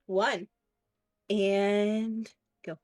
one, and go.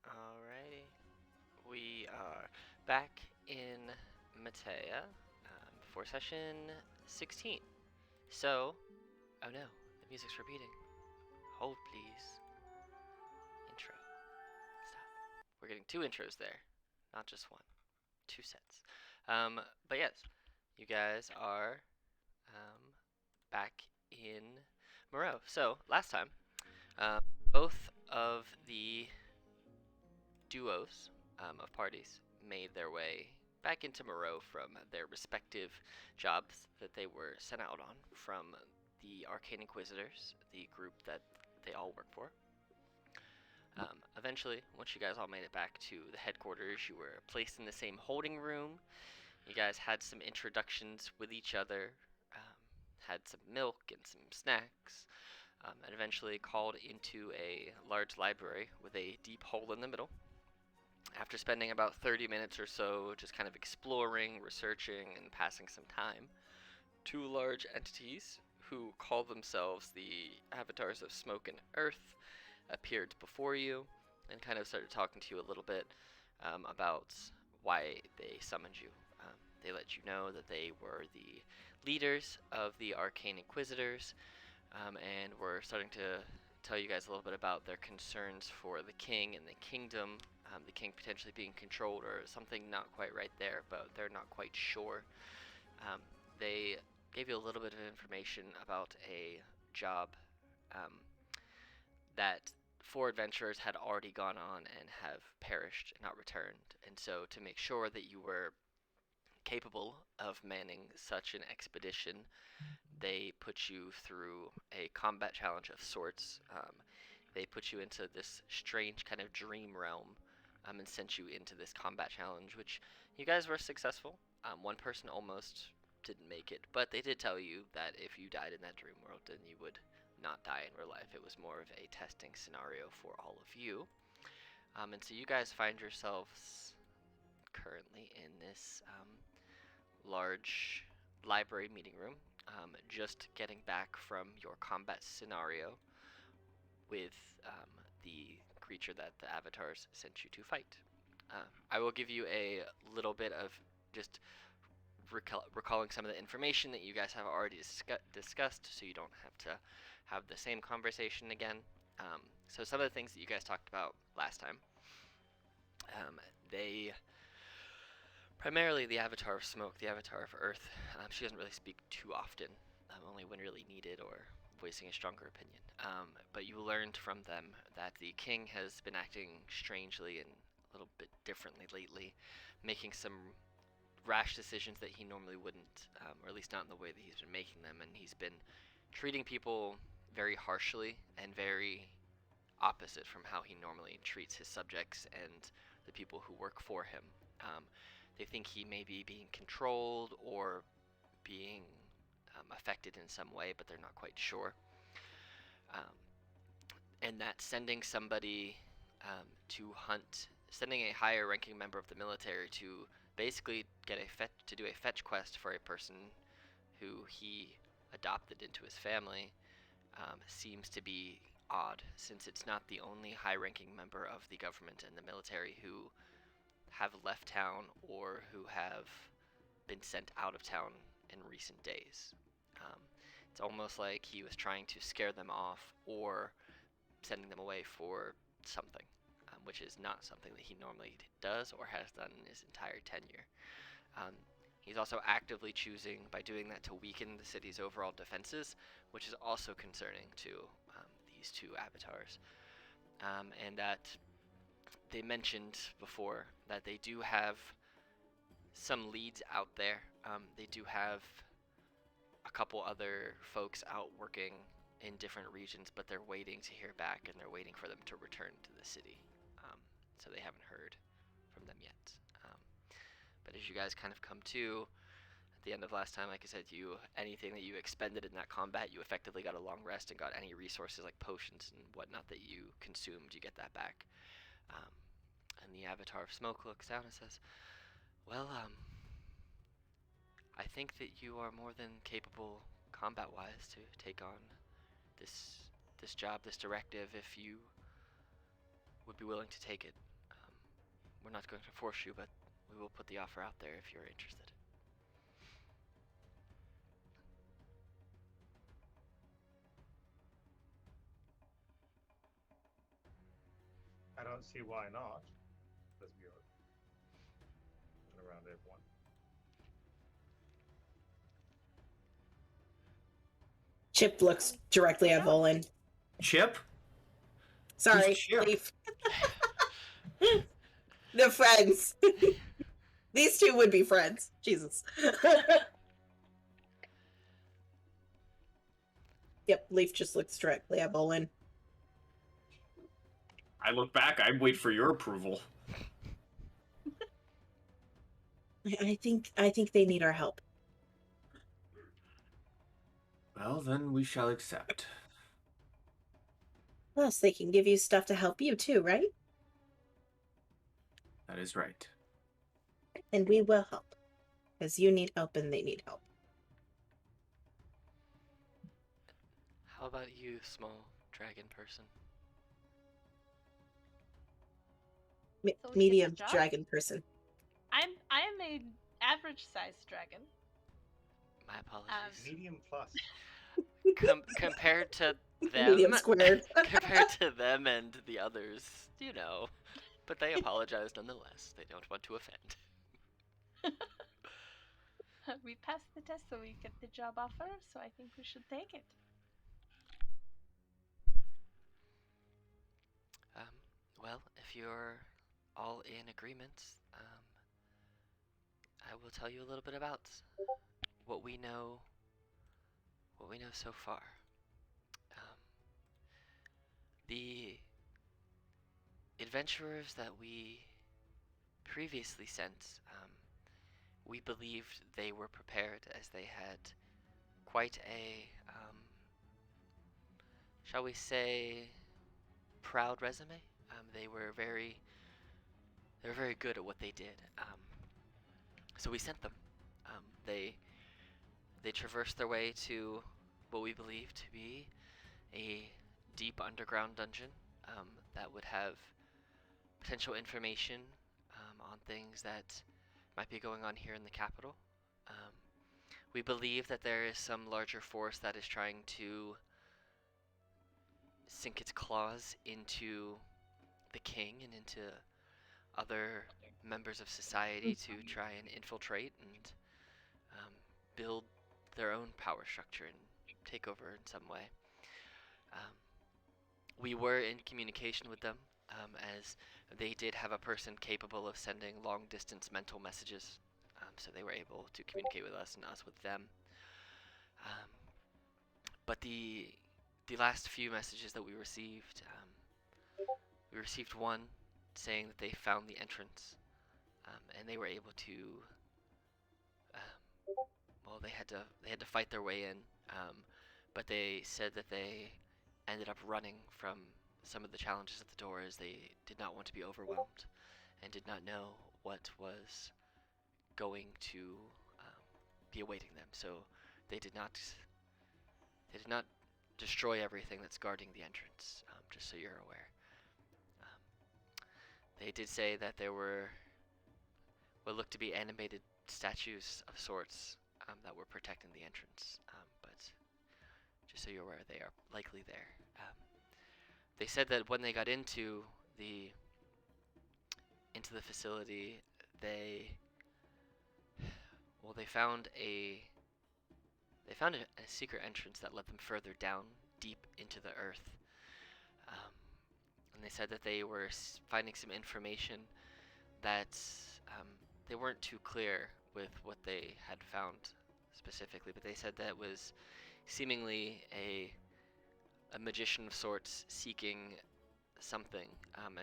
Alrighty. We are back in Mateia for session 16. So, oh no, the music's repeating. Hold please. Intro. Stop. We're getting two intros there, not just one. Two sets. But yes, you guys are um, back in Moreau. So, last time, um, both of the duos of parties made their way back into Moreau from their respective jobs that they were sent out on from the Arcane Inquisitors, the group that they all work for. Eventually, once you guys all made it back to the headquarters, you were placed in the same holding room. You guys had some introductions with each other, um, had some milk and some snacks, and eventually called into a large library with a deep hole in the middle. After spending about 30 minutes or so just kind of exploring, researching, and passing some time, two large entities who call themselves the Avatars of Smoke and Earth appeared before you and kind of started talking to you a little bit about why they summoned you. They let you know that they were the leaders of the Arcane Inquisitors, and were starting to tell you guys a little bit about their concerns for the king and the kingdom. The king potentially being controlled or something not quite right there, but they're not quite sure. Um, they gave you a little bit of information about a job um, that four adventurers had already gone on and have perished and not returned. And so, to make sure that you were capable of manning such an expedition, they put you through a combat challenge of sorts. They put you into this strange kind of dream realm, and sent you into this combat challenge, which you guys were successful. One person almost didn't make it, but they did tell you that if you died in that dream world, then you would not die in real life. It was more of a testing scenario for all of you. And so you guys find yourselves currently in this large library meeting room, just getting back from your combat scenario with the creature that the avatars sent you to fight. I will give you a little bit of just recalling some of the information that you guys have already discussed, so you don't have to have the same conversation again. So some of the things that you guys talked about last time, they primarily the Avatar of Smoke, the Avatar of Earth. She doesn't really speak too often, only when really needed or voicing a stronger opinion. But you learned from them that the king has been acting strangely and a little bit differently lately, making some rash decisions that he normally wouldn't, or at least not in the way that he's been making them. And he's been treating people very harshly and very opposite from how he normally treats his subjects and the people who work for him. Um, they think he may be being controlled or being affected in some way, but they're not quite sure. Um, and that sending somebody to hunt, sending a higher ranking member of the military to basically to do a fetch quest for a person who he adopted into his family seems to be odd, since it's not the only high ranking member of the government and the military who have left town or who have been sent out of town in recent days. Um, it's almost like he was trying to scare them off or sending them away for something, which is not something that he normally does or has done in his entire tenure. Um, He's also actively choosing, by doing that, to weaken the city's overall defenses, which is also concerning to these two avatars. And that they mentioned before that they do have some leads out there. They do have a couple other folks out working in different regions, but they're waiting to hear back and they're waiting for them to return to the city. So they haven't heard from them yet. But as you guys kind of come to at the end of last time, like I said, anything that you expended in that combat, you effectively got a long rest and got any resources like potions and whatnot that you consumed, you get that back. Um, and the Avatar of Smoke looks down and says, "Well, I think that you are more than capable combat-wise to take on this job, this directive, if you would be willing to take it. Um, we're not going to force you, but we will put the offer out there if you're interested." I don't see why not. Says Bjorn. Looking around everyone. Chip looks directly at Volan. Chip? Sorry, Who's Chip? Leaf. The friends. These two would be friends. Jesus. Yep, Leaf just looks directly at Volan. I look back, I wait for your approval. I think they need our help. Well, then we shall accept. Plus, they can give you stuff to help you too, right? That is right. And we will help. Because you need help and they need help. How about you, small dragon person? So we get Medium the job? dragon person. I am a average sized dragon. My apologies. Medium plus. Compared to them, Medium squared. compared to them and the others, you know. But they apologize nonetheless. They don't want to offend. We passed the test, so we get the job offer. So I think we should take it. Well, if you're all in agreement, I will tell you a little bit about what we know. What we know so far. The adventurers that we previously sent, we believed they were prepared, as they had quite a, shall we say, proud resume. They were very good at what they did. So we sent them. They traversed their way to what we believe to be a deep underground dungeon that would have potential information on things that might be going on here in the capital. We believe that there is some larger force that is trying to sink its claws into the king and into other members of society to try and infiltrate and build their own power structure and take over in some way. We were in communication with them, as they did have a person capable of sending long-distance mental messages, so they were able to communicate with us and us with them. But the last few messages that we received one saying that they found the entrance, and they were able to. Well, they had to fight their way in, but they said that they ended up running from some of the challenges at the door as they did not want to be overwhelmed and did not know what was going to be awaiting them. So they did not destroy everything that's guarding the entrance, just so you're aware. They did say that there were what looked to be animated statues of sorts that were protecting the entrance, but just so you're aware, they are likely there. They said that when they got into the facility, they Well, they found a secret entrance that led them further down, deep into the earth. Um, and they said that they were finding some information that um, they weren't too clear with what they had found specifically, but they said that it was seemingly a magician of sorts seeking something,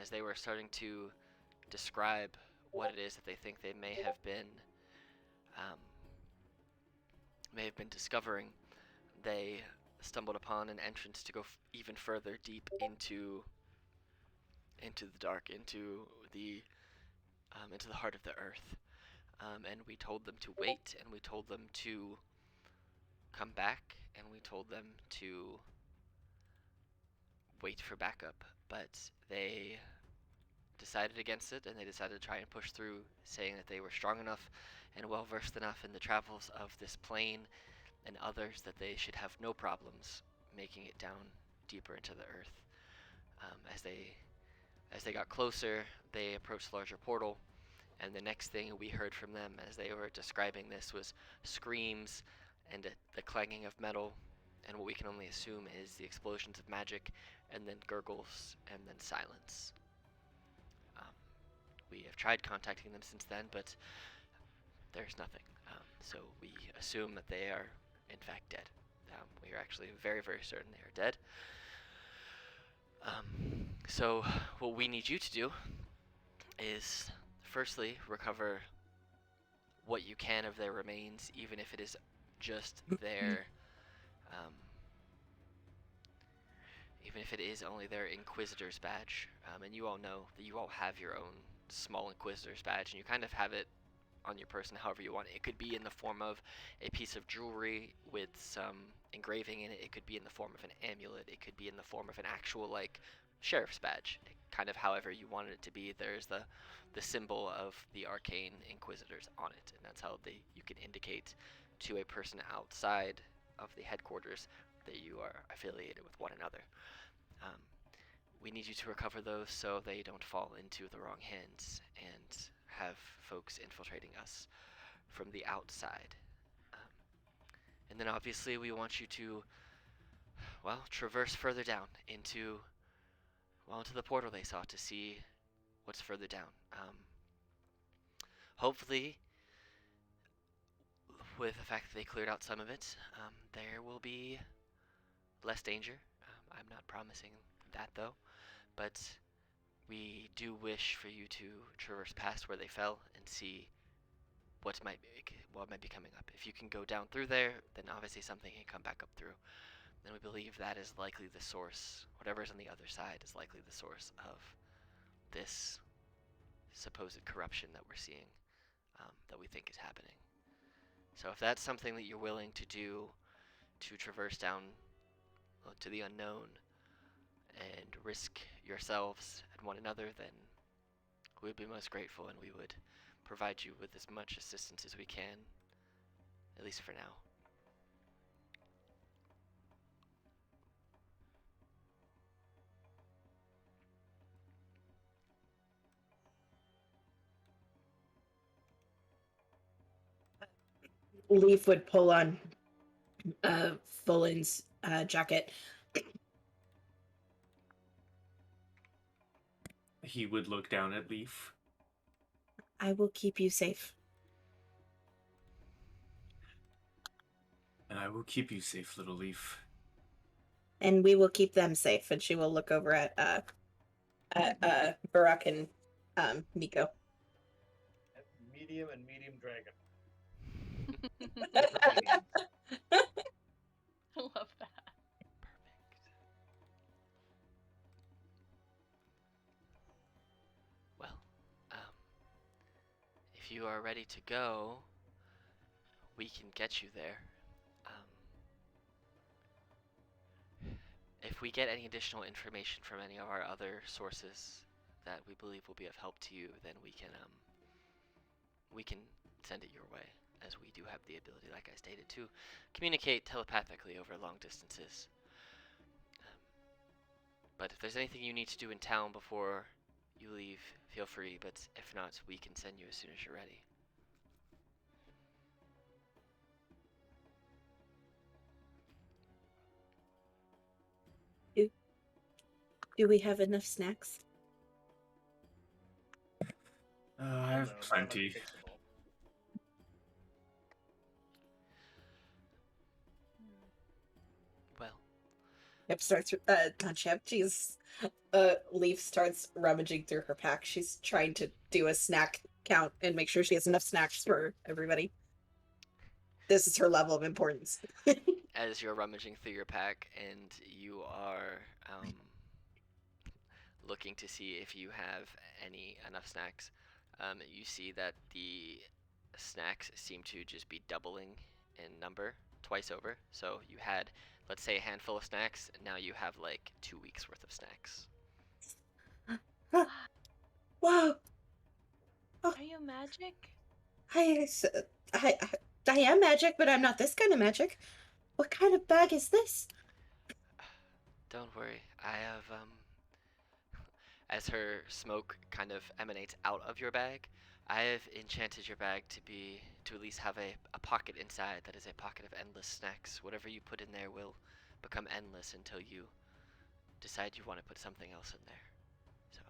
as they were starting to describe what it is that they think they um, may have been discovering. They stumbled upon an entrance to go even further deep into the dark, into the heart of the earth. And we told them to wait, and we told them to come back, and we told them to wait for backup. But they decided against it, and they decided to try and push through, saying that they were strong enough and well versed enough in the travels of this plane and others that they should have no problems making it down deeper into the earth. As they got closer, they approached the larger portal, and the next thing we heard from them as they were describing this was screams and the clanging of metal, and what we can only assume is the explosions of magic, and then gurgles, and then silence. Um, we have tried contacting them since then, but there's nothing. So we assume that they are, in fact, dead. We are actually very, very certain they are dead. So what we need you to do is, firstly, recover what you can of their remains, even if it is just um, even if it is only their Inquisitor's badge. And you all know that you all have your own small Inquisitor's badge, and you kind of have it on your person however you want. It could be in the form of a piece of jewelry with some engraving in it. It could be in the form of an amulet. It could be in the form of an actual, like, sheriff's badge. Kind of however you wanted it to be. There's the symbol of the arcane inquisitors on it, and that's how you can indicate to a person outside of the headquarters that you are affiliated with one another. We need you to recover those so they don't fall into the wrong hands and have folks infiltrating us from the outside. And then obviously we want you to, well, traverse further down into the portal they saw to see what's further down. Hopefully, with the fact that they cleared out some of it, there will be less danger. I'm not promising that, though, but we do wish for you to traverse past where they fell and see what might be coming up. If you can go down through there, then obviously something can come back up through. And we believe that is likely the source. Whatever's on the other side is likely the source of this supposed corruption that we're seeing, that we think is happening. So if that's something that you're willing to do, to traverse down to the unknown and risk yourselves and one another, then we would be most grateful, and we would provide you with as much assistance as we can, at least for now. Leaf would pull on Fullen's jacket. He would look down at Leaf. I will keep you safe. And I will keep you safe, little Leaf. And we will keep them safe. And she will look over at Barak and Miko. Medium and medium dragon. I love that. Well, if you are ready to go, we can get you there. If we get any additional information from any of our other sources that we believe will be of help to you, then we can send it your way, as we do have the ability, like I stated, to communicate telepathically over long distances. But if there's anything you need to do in town before you leave, feel free, but if not, we can send you as soon as you're ready. Do we have enough snacks? I Well, have no, they're, like, plenty. fixable. Well, Yep, starts not Shep, she's Leaf starts rummaging through her pack. She's trying to do a snack count and make sure she has enough snacks for everybody. This is her level of importance. as you're rummaging through your pack and you are looking to see if you have any enough snacks, you see that the snacks seem to just be doubling in number twice over. So you had, let's say, a handful of snacks, and now you have like 2 weeks worth of snacks. Wow. Are you magic? I, I, I am magic, but I'm not this kind of magic. What kind of bag is this? Don't worry, I have as her smoke kind of emanates out of your bag, I have enchanted your bag to at least have a pocket inside that is a pocket of endless snacks. Whatever you put in there will become endless until you decide you want to put something else in there. So,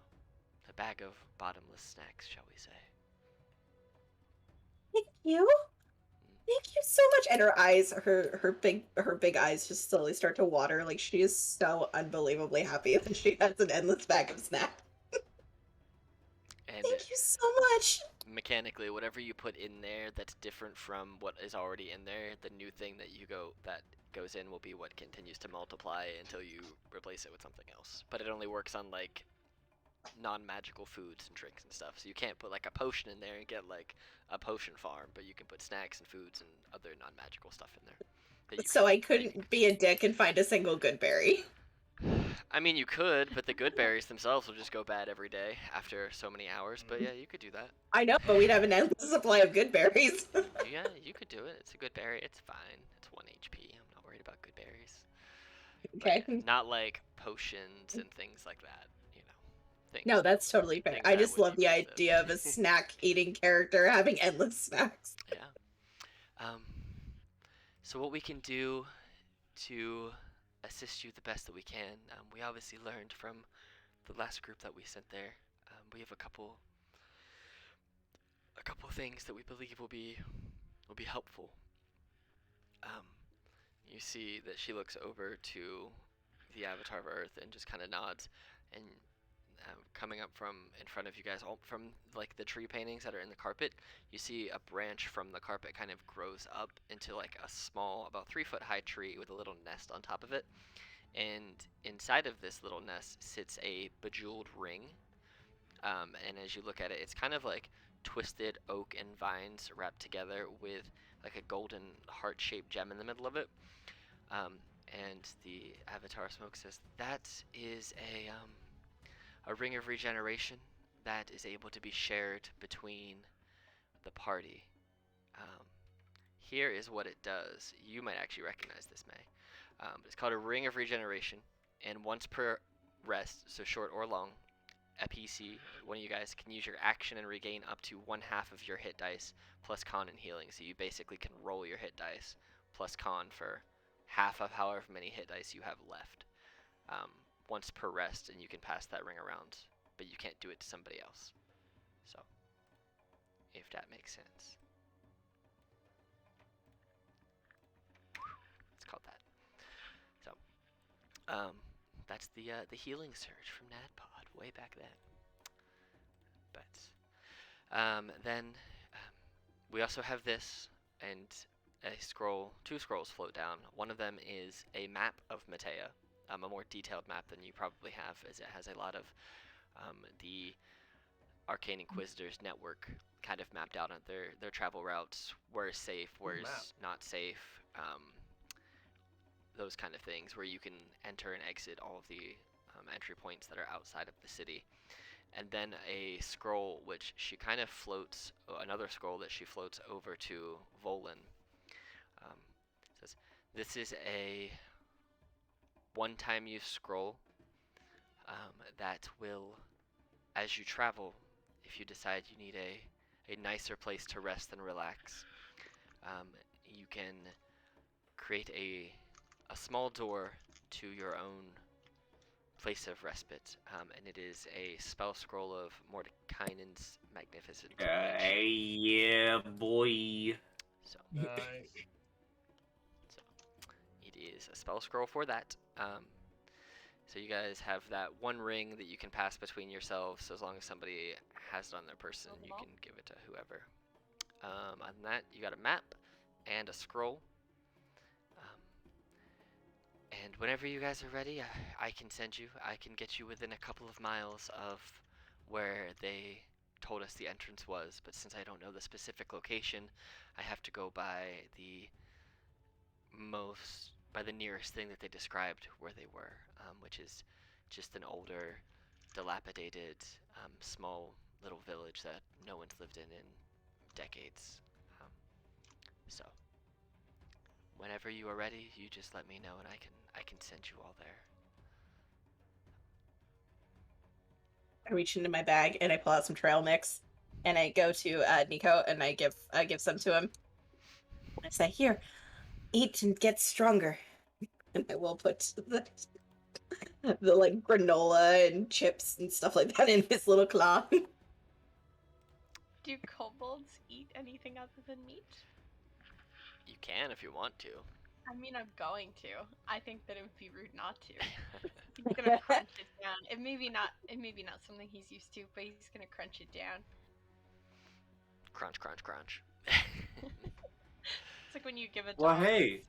a bag of bottomless snacks, shall we say. Thank you. Thank you so much. And her eyes, her big eyes just slowly start to water. Like she is so unbelievably happy that she has an endless bag of snacks. And Thank you so much. mechanically, whatever you put in there that's different from what is already in there, the new thing that goes in will be what continues to multiply until you replace it with something else. But it only works on like non-magical foods and drinks and stuff. So you can't put like a potion in there and get like a potion farm, but you can put snacks and foods and other non-magical stuff in there. So I couldn't be a dick and find a single good berry. I mean, you could, but the good berries themselves will just go bad every day after so many hours. But yeah, you could do that. I know, but we'd have an endless supply of good berries. Yeah, you could do it. It's a good berry. It's fine. It's 1 HP. I'm not worried about good berries. Okay. But not like potions and things like that. You know, things. No, that's totally fair. things I that just would love be the best idea of a snack eating character having endless snacks. Yeah. So what we can do to assist you the best that we can, we obviously learned from the last group that we sent there. We have a couple things that we believe will be helpful. Um, you see that she looks over to the Avatar of Earth and just kind of nods, and coming up from in front of you guys, all from like the tree paintings that are in the carpet, you see a branch from the carpet kind of grows up into like a small, about 3 foot high tree with a little nest on top of it. And inside of this little nest sits a bejeweled ring. And as you look at it, it's kind of like twisted oak and vines wrapped together with like a golden heart-shaped gem in the middle of it. And the Avatar Smoke says that is a ring of regeneration that is able to be shared between the party. Um, Here is what it does. You might actually recognize this, May. It's called a ring of regeneration, and once per rest, so short or long, a PC, one of you guys can use your action and regain up to 1/2 of your hit dice plus con and healing. So you basically can roll your hit dice plus con for half of however many hit dice you have left. Once per rest, and you can pass that ring around, but you can't do it to somebody else. So, if that makes sense. It's called that. So, that's the healing surge from NADPOD way back then. But then we also have this, and two scrolls float down. One of them is a map of Mateia, a more detailed map than you probably have, as it has a lot of the Arcane Inquisitors network kind of mapped out on their travel routes, where is safe, where is not safe, those kind of things, where you can enter and exit all of the entry points that are outside of the city. And then a scroll which she kind of floats, another scroll that she floats over to Volan. Says, this is a one-time use scroll that will, as you travel, if you decide you need a nicer place to rest and relax, you can create a small door to your own place of respite, and it is a spell scroll of Mordekainen's magnificent Hey, yeah, boy. So, Nice. so it is a spell scroll for that. So you guys have that one ring that you can pass between yourselves. So as long as somebody has it on their person, you can give it to whoever. Other than that, you got a map and a scroll. And whenever you guys are ready, I can send you. I can get you within a couple of miles of where they told us the entrance was. But since I don't know the specific location, I have to go by the nearest thing that they described where they were, which is just an older, dilapidated, small little village that no one's lived in decades. So whenever you are ready, you just let me know, and I can send you all there. I reach into my bag and I pull out some trail mix, and I go to Nico and I give some to him. I say, "Here, eat and get stronger." And I will put the like granola and chips and stuff like that in his little claw. Do kobolds eat anything other than meat? You can if you want to. I mean, I'm going to. I think that it would be rude not to. He's gonna crunch it down. It may be not something he's used to, but he's gonna crunch it down. Crunch, crunch, crunch. It's like when you give a dog Well, hey.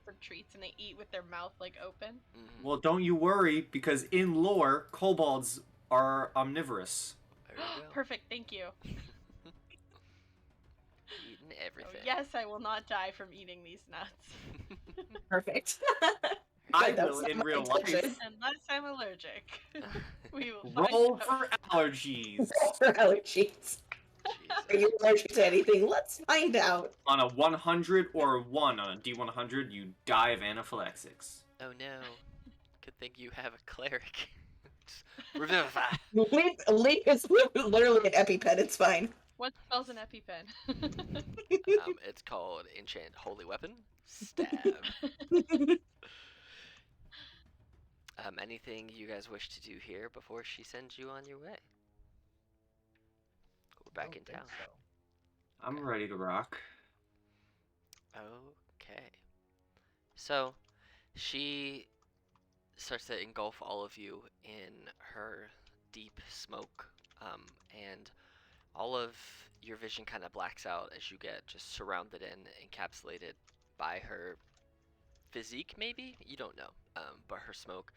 some treats and they eat with their mouth like open. Mhm. Well, don't you worry, because in lore, kobolds are omnivorous. There you go. Perfect, thank you. Eating Oh, everything. yes, I will not die from eating these nuts. Perfect. I That will was in my real intention. life. Unless I'm allergic. We will find Roll out. for allergies. For allergies. Are you Jesus. allergic to anything? Let's find out. On a 100 or a 1 on a D100, you die of anaphylaxis. Oh no. Good thing you have a cleric. Revivify. Leaf is literally an EpiPen. It's fine. What spells an EpiPen? It's called Enchant Holy Weapon. Stab. Anything you guys wish to do here before she sends you on your way? We're back in Don't town. think so. I'm ready to rock. Okay. So, she starts to engulf all of you in her deep smoke, and all of your vision kind of blacks out as you get just surrounded and encapsulated by her physique, maybe? You don't know, but her smoke.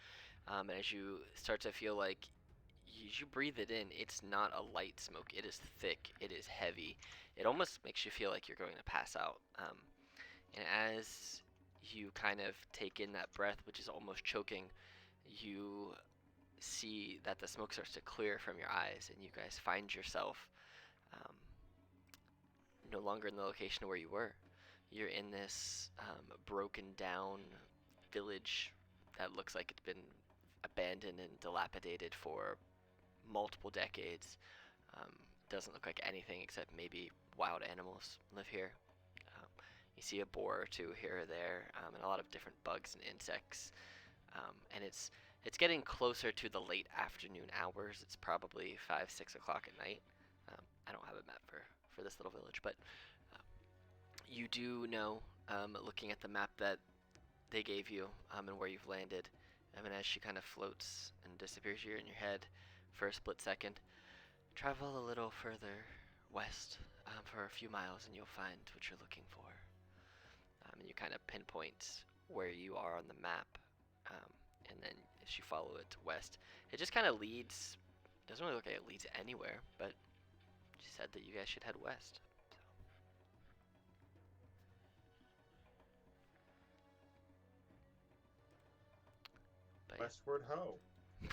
And as you start to feel like as you breathe it in, it's not a light smoke. It is thick. It is heavy. It almost makes you feel like you're going to pass out. And as you kind of take in that breath, which is almost choking, you see that the smoke starts to clear from your eyes, and you guys find yourself no longer in the location where you were. You're in this broken down village that looks like it's been abandoned and dilapidated for multiple decades. Doesn't look like anything except maybe wild animals live here. You see a boar or two here or there, and a lot of different bugs and insects. And it's getting closer to the late afternoon hours. It's probably 5, 6 o'clock at night. I don't have a map for this little village, but you do know, looking at the map that they gave you, and where you've landed, and as she kind of floats and disappears here in your head for a split second, travel a little further west for a few miles and you'll find what you're looking for. And you kind of pinpoint where you are on the map, and then as you follow it west, it just kind of leads, doesn't really look like it leads anywhere, but she said that you guys should head west. But yeah. Westward ho.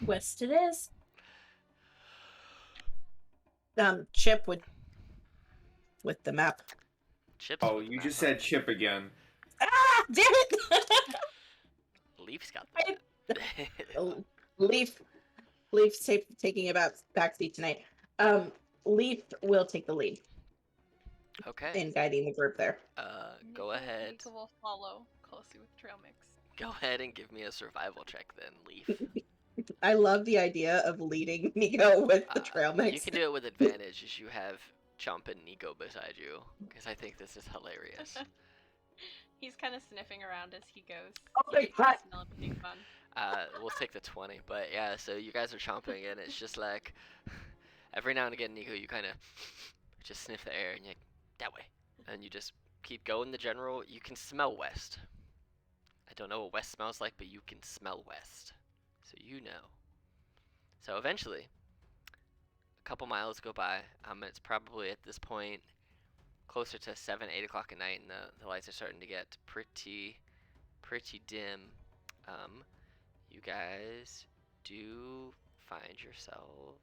West it is. Chip with the map. Chips. Oh, with the you map, just huh? said chip again. Ah, damn it! Leaf's got the map. Leaf's taking about backseat tonight. Leaf will take the lead Okay. in guiding the group there. Go ahead. Nico will follow closely with trail mix. Go ahead and give me a survival check then, Leaf. I love the idea of leading Nico with the trail mix. You can do it with advantage as you have Chomp and Nico beside you, because I think this is hilarious. He's kind of sniffing around as he goes. Oh He my likes to God. smell everything fun. We'll take the 20, but yeah, so you guys are chomping, and it's just like, every now and again, Nico, you kind of just sniff the air, and you're like, that way. And you just keep going the general. You can smell west. I don't know what west smells like, but you can smell west. So you know. So eventually, a couple miles go by. It's probably at this point closer to 7, 8 o'clock at night, and the lights are starting to get pretty dim. You guys do find yourselves.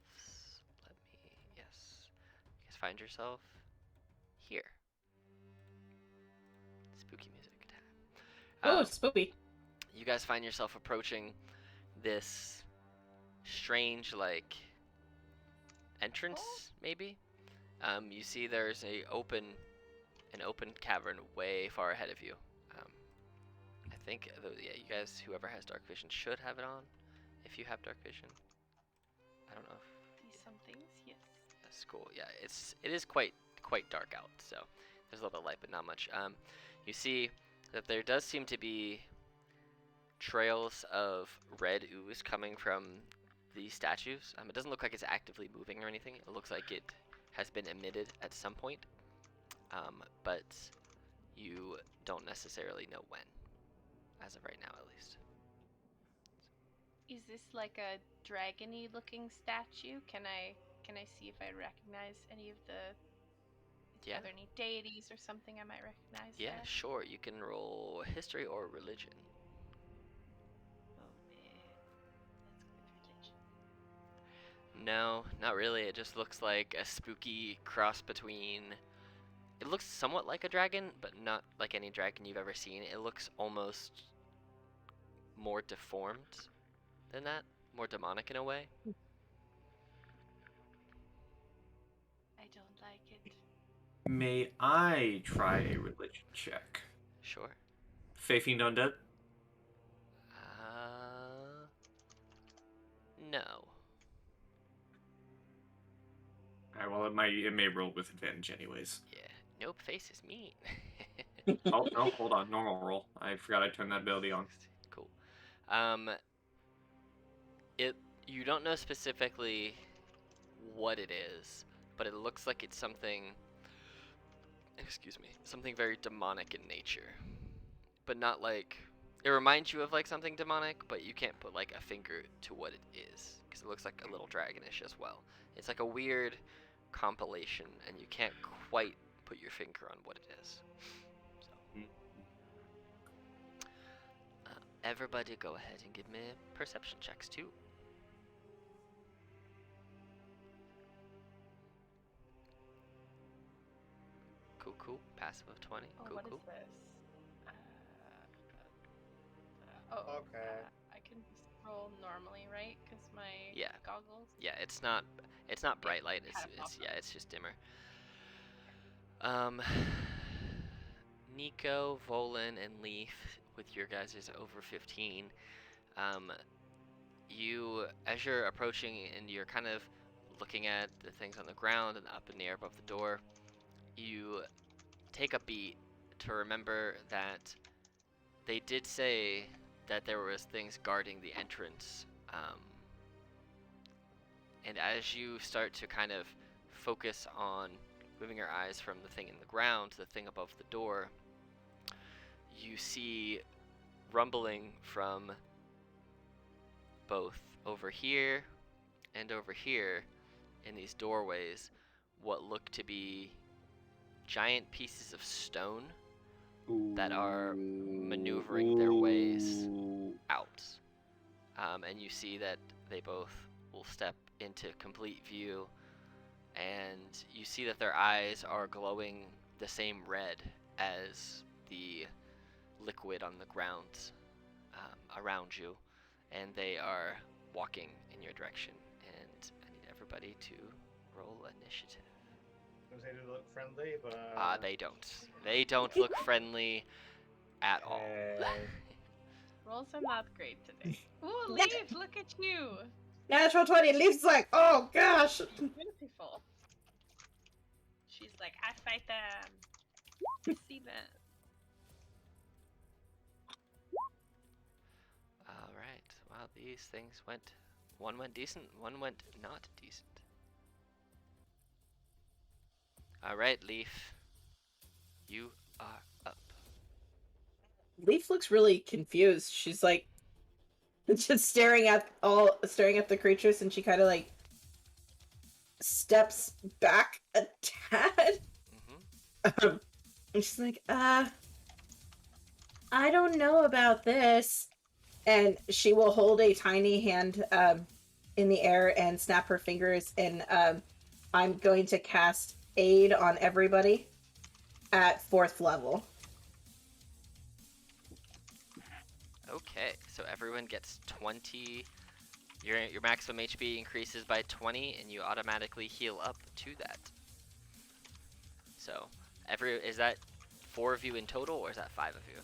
Yes. You guys find yourself here. Spooky music time. Oh, spooky. You guys find yourself approaching this strange, like, entrance, maybe. You see there's an open cavern way far ahead of you. I think, yeah, you guys, whoever has dark vision should have it on. If you have dark vision, I don't know. See some things, yes. That's cool. Yeah, it is quite dark out, so there's a little bit of light, but not much. You see that there does seem to be trails of red ooze coming from the statues. It doesn't look like it's actively moving or anything. It looks like it has been emitted at some point, but you don't necessarily know when, as of right now at least. Is this like a dragony looking statue? Can I see if I recognize any of the Yeah. Are there any deities or something I might recognize? Yeah, there? sure. You can roll history or religion. Oh man. Let's go with religion. No, not really. It just looks like a spooky cross between. It looks somewhat like a dragon, but not like any dragon you've ever seen. It looks almost more deformed than that, more demonic in a way. I don't like it. May I try a religion check? Sure. Fae Fiend Undead? No. Alright, well, it may roll with advantage anyways. Yeah. Nope. Face is mean. Oh, no, hold on. Normal roll. I forgot I turned that ability on. Cool. You don't know specifically what it is, but it looks like it's something. Excuse me. Something very demonic in nature, but not like. It reminds you of like something demonic, but you can't put like a finger to what it is because it looks like a little dragonish as well. It's like a weird compilation, and you can't quite put your finger on what it is. So, everybody, go ahead and give me perception checks too. Cool. Passive of 20. Oh, Cool. what is this? Okay. I can roll normally, right? Because my Yeah. goggles. Yeah, it's not bright light. It's just dimmer. Nico, Volan, and Leaf, with your guys is over 15. As you're approaching and you're kind of looking at the things on the ground and up in the air above the door, you take a beat to remember that they did say that there was things guarding the entrance. And as you start to kind of focus on moving your eyes from the thing in the ground to the thing above the door, you see rumbling from both over here and over here in these doorways what look to be giant pieces of stone that are maneuvering their ways out. And you see that they both will step into complete view, and you see that their eyes are glowing the same red as the liquid on the ground around you, and they are walking in your direction. And I need everybody to roll initiative. They do look friendly, but They don't. They don't look friendly at all. Okay. Rolls are not great today. Ooh, Yeah. Leaf, look at you. Natural 20. Leaf's like, oh gosh. Beautiful. She's like, I fight them. I see them. Alright, well, these things went. One went decent, one went not decent. Alright, Leaf. You are up. Leaf looks really confused. She's like just staring at the creatures, and she kind of like steps back a tad. Mm-hmm. And she's like, I don't know about this. And she will hold a tiny hand in the air and snap her fingers, and I'm going to cast Aid on everybody at 4th level. Okay, so everyone gets 20. Your maximum HP increases by 20, and you automatically heal up to that. So, is that 4 of you in total, or is that 5 of you?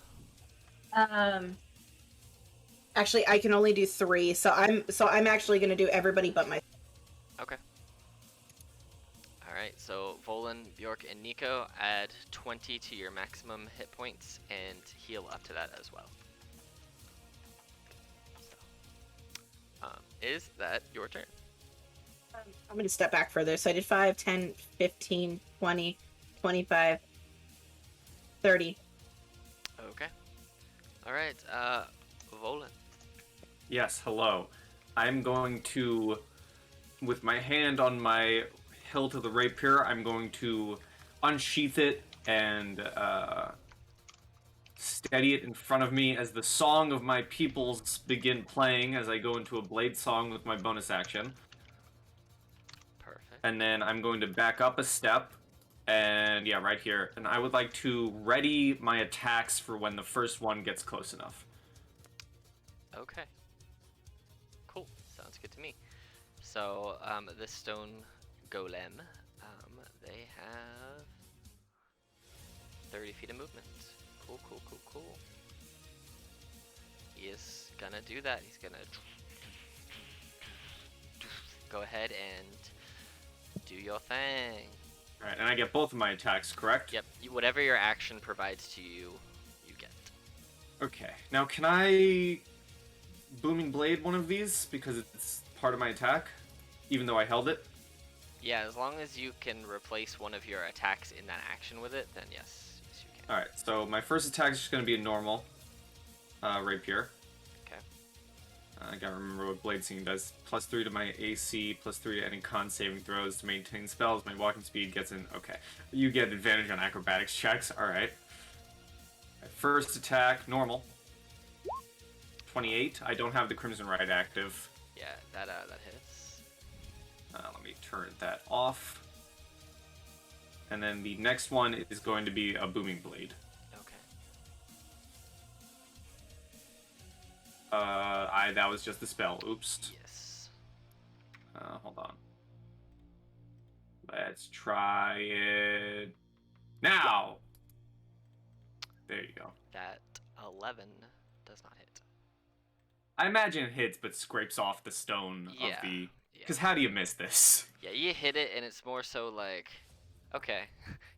Actually, I can only do 3, so I'm actually going to do everybody but my. Okay. Alright, so Volan, Bjork, and Nico add 20 to your maximum hit points and heal up to that as well. So, is that your turn? I'm going to step back further. So I did 5, 10, 15, 20, 25, 30. Okay. Alright, Volan. Yes, hello. I'm going to, with my hand on my hilt of the rapier, I'm going to unsheath it and steady it in front of me as the song of my peoples begin playing as I go into a blade song with my bonus action. Perfect. And then I'm going to back up a step, and yeah, right here. And I would like to ready my attacks for when the first one gets close enough. Okay. Cool. Sounds good to me. So, this stone golem, they have 30 feet of movement. Cool, cool, cool, cool. He is gonna do that. He's gonna go ahead and do your thing. Alright, and I get both of my attacks, correct? Yep. Whatever your action provides to you, you get. Okay. Now, can I Booming Blade one of these? Because it's part of my attack? Even though I held it? Yeah, as long as you can replace one of your attacks in that action with it, then yes. Yes, you can. Alright, so my first attack is just going to be a normal rapier. Okay. I gotta remember what Blade Singing does. +3 to my AC, +3 to any con saving throws to maintain spells. My walking speed gets in. Okay. You get advantage on acrobatics checks. Alright. First attack, normal. 28. I don't have the Crimson Rite active. Yeah, that hits. Let me turn that off. And then the next one is going to be a Booming Blade. Okay. That was just the spell. Oops. Yes. Hold on. Let's try it now. There you go. That 11 does not hit. I imagine it hits, but scrapes off the stone of Yeah. the. Yeah. Because how do you miss this? Yeah, you hit it, and it's more so like, okay,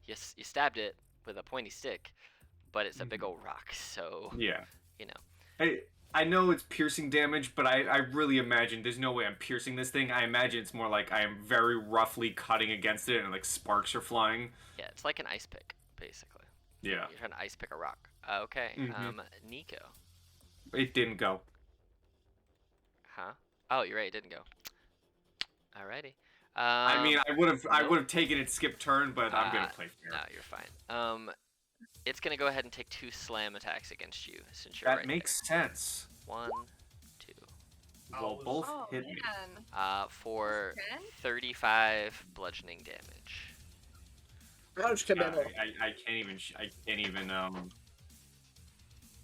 you stabbed it with a pointy stick, but it's a big old rock, so Yeah. you know. I know it's piercing damage, but I really imagine there's no way I'm piercing this thing. I imagine it's more like I am very roughly cutting against it, and like sparks are flying. Yeah, it's like an ice pick, basically. Yeah. You're trying to ice pick a rock. Okay. Mhm. Nico. It didn't go. Huh? Oh, you're right. It didn't go. Alrighty. I mean, I would have nope. taken it skip turn, but I'm gonna play fair. No, you're fine. It's gonna go ahead and take 2 slam attacks against you since you're That right makes sense. there. 1, 2. Well, both Oh, hit me. man. For Okay. 35 bludgeoning damage. Ouch, Camilla. I can't even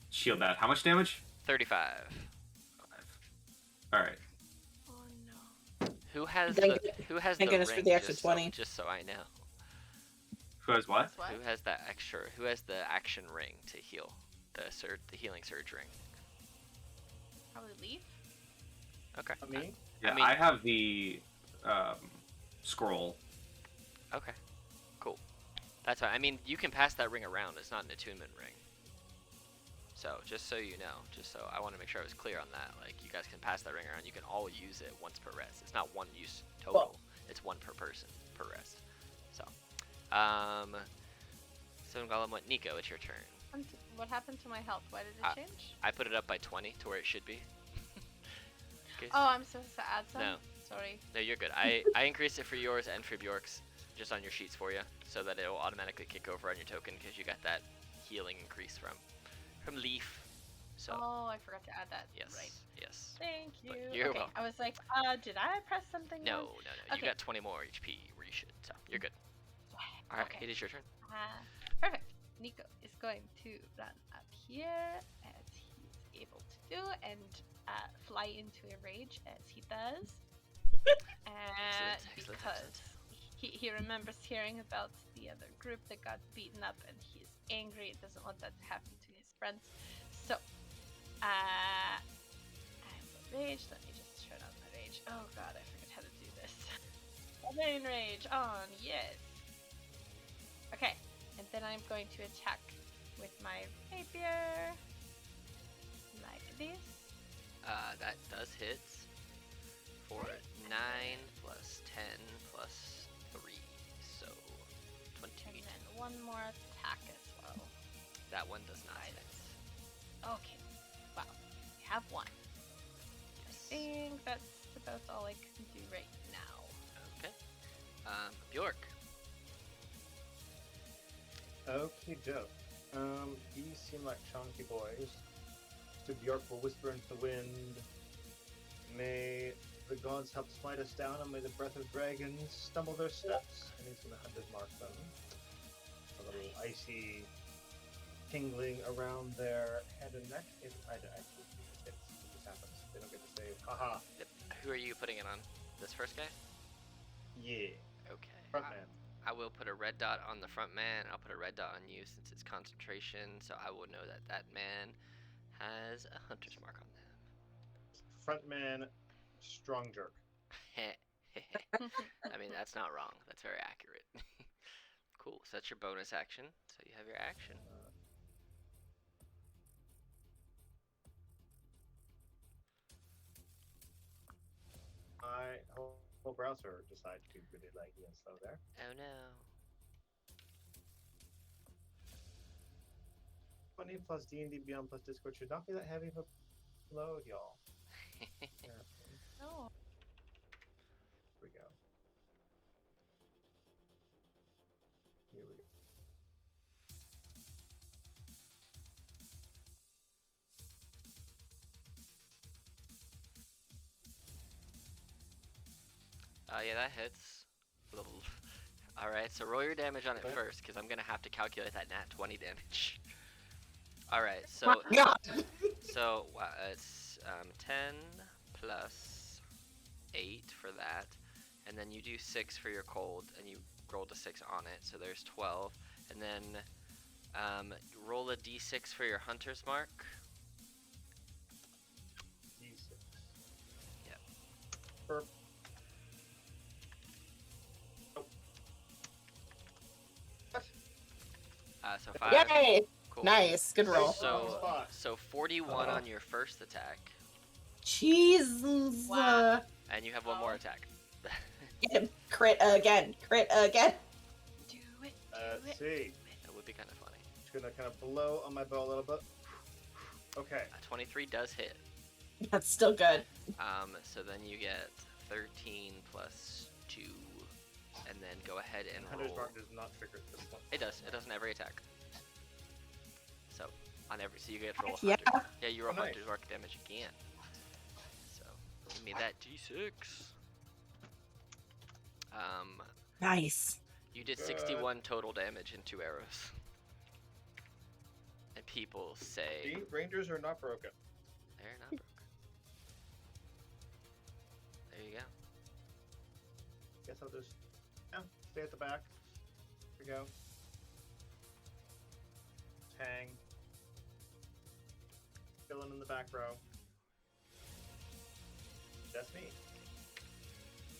shield that. How much damage? 35. 5. All right. Oh no. Who has Thank- who has thank the goodness for ring? the extra just 20. So, just so I know. Who has what? What? Who has that extra? Who has the action ring to heal? The healing surge ring. Probably Leaf. Okay. Not me? Yeah, mean- I have the scroll. Okay. Cool. That's fine. I mean, you can pass that ring around. It's not an attunement ring. So, just so you know, I want to make sure I was clear on that. Like, you guys can pass that ring around. You can all use it once per rest. It's not one use total. It's one per person per rest. So, so Golem went. Nico, it's your turn. What happened to my health? Why did it change? I put it up by 20 to where it should be. Okay. Oh, I'm supposed to add some? No. Sorry. No, you're good. I increased it for yours and for Bjork's just on your sheets for you, so that it will automatically kick over on your token because you got that healing increase from Leaf. So Oh, I forgot to add that. yes, Right. yes. Thank you. But you're okay, welcome. I was like, did I press something No, wrong? You Okay. got 20 more HP where you should, so you're good. All right, Okay. it is your turn. Perfect. Nico is going to run up here as he's able to do and fly into a rage as he does. Excellent. Because he remembers hearing about the other group that got beaten up and he's angry and doesn't want that to happen to his friends. So, I'm rage. Let me just turn on my rage. Oh god, I forget how to do this. Main rage on, yes. Okay, and then I'm going to attack with my rapier, like this. That does hit for 9 plus 10 plus 3, so 20. And then one more attack as well. That one does not hit. Okay, wow, we have one. Yes. I think that's about all I can do right now. Okay. Bjork. Okie doke. These seem like chunky boys. To Bjork will whisper into the wind. May the gods help smite us down, and may the breath of dragons stumble their steps. And he's going to hunter's mark them. A little icy tingling around their head and neck. If I actually it just happens. They don't get to say, haha. Yep. Who are you putting it on? This first guy? Yeah. Okay. Front man. I will put a red dot on the front man. I'll put a red dot on you since it's concentration, so I will know that that man has a hunter's mark on them. Front man, strong jerk. I mean, that's not wrong. That's very accurate. Cool. So that's your bonus action. So you have your action. My whole browser decided to be really laggy and slow there. Oh no. 20 plus D&D Beyond plus Discord should not be that heavy of a load, y'all. No. Here we go. Here we go. Yeah, that hits. Alright, so roll your damage on it Okay. first, because I'm going to have to calculate that nat 20 damage. Alright, so God. so it's 10 plus 8 for that, and then you do 6 for your cold, and you rolled a 6 on it, so there's 12, and then roll a d6 for your hunter's mark. D6. Yep. Burp. So 5. Yay! Cool. Nice. Good roll. So 41 on your first attack, Jesus. Wow. and you have one more attack. Get him. Crit again. Crit again. Do it. Let's see. That would be kind of funny. Just gonna kind of blow on my bow a little bit. Okay. 23 does hit. That's still good. So then you get 13 plus 2, and then go ahead and Hunter's roll. mark does not trigger this one. It does. It does on every attack. So on every, so you get to roll Yeah. hunter. Yeah, you roll Oh, nice. hunter's mark damage again. So give me that d6. Nice. You did Good. 61 total damage in 2 arrows. And people say See, rangers are not broken. they're not broken. There you go. Guess I'll just stay at the back. Here we go. Hang. Filling in the back row. That's me.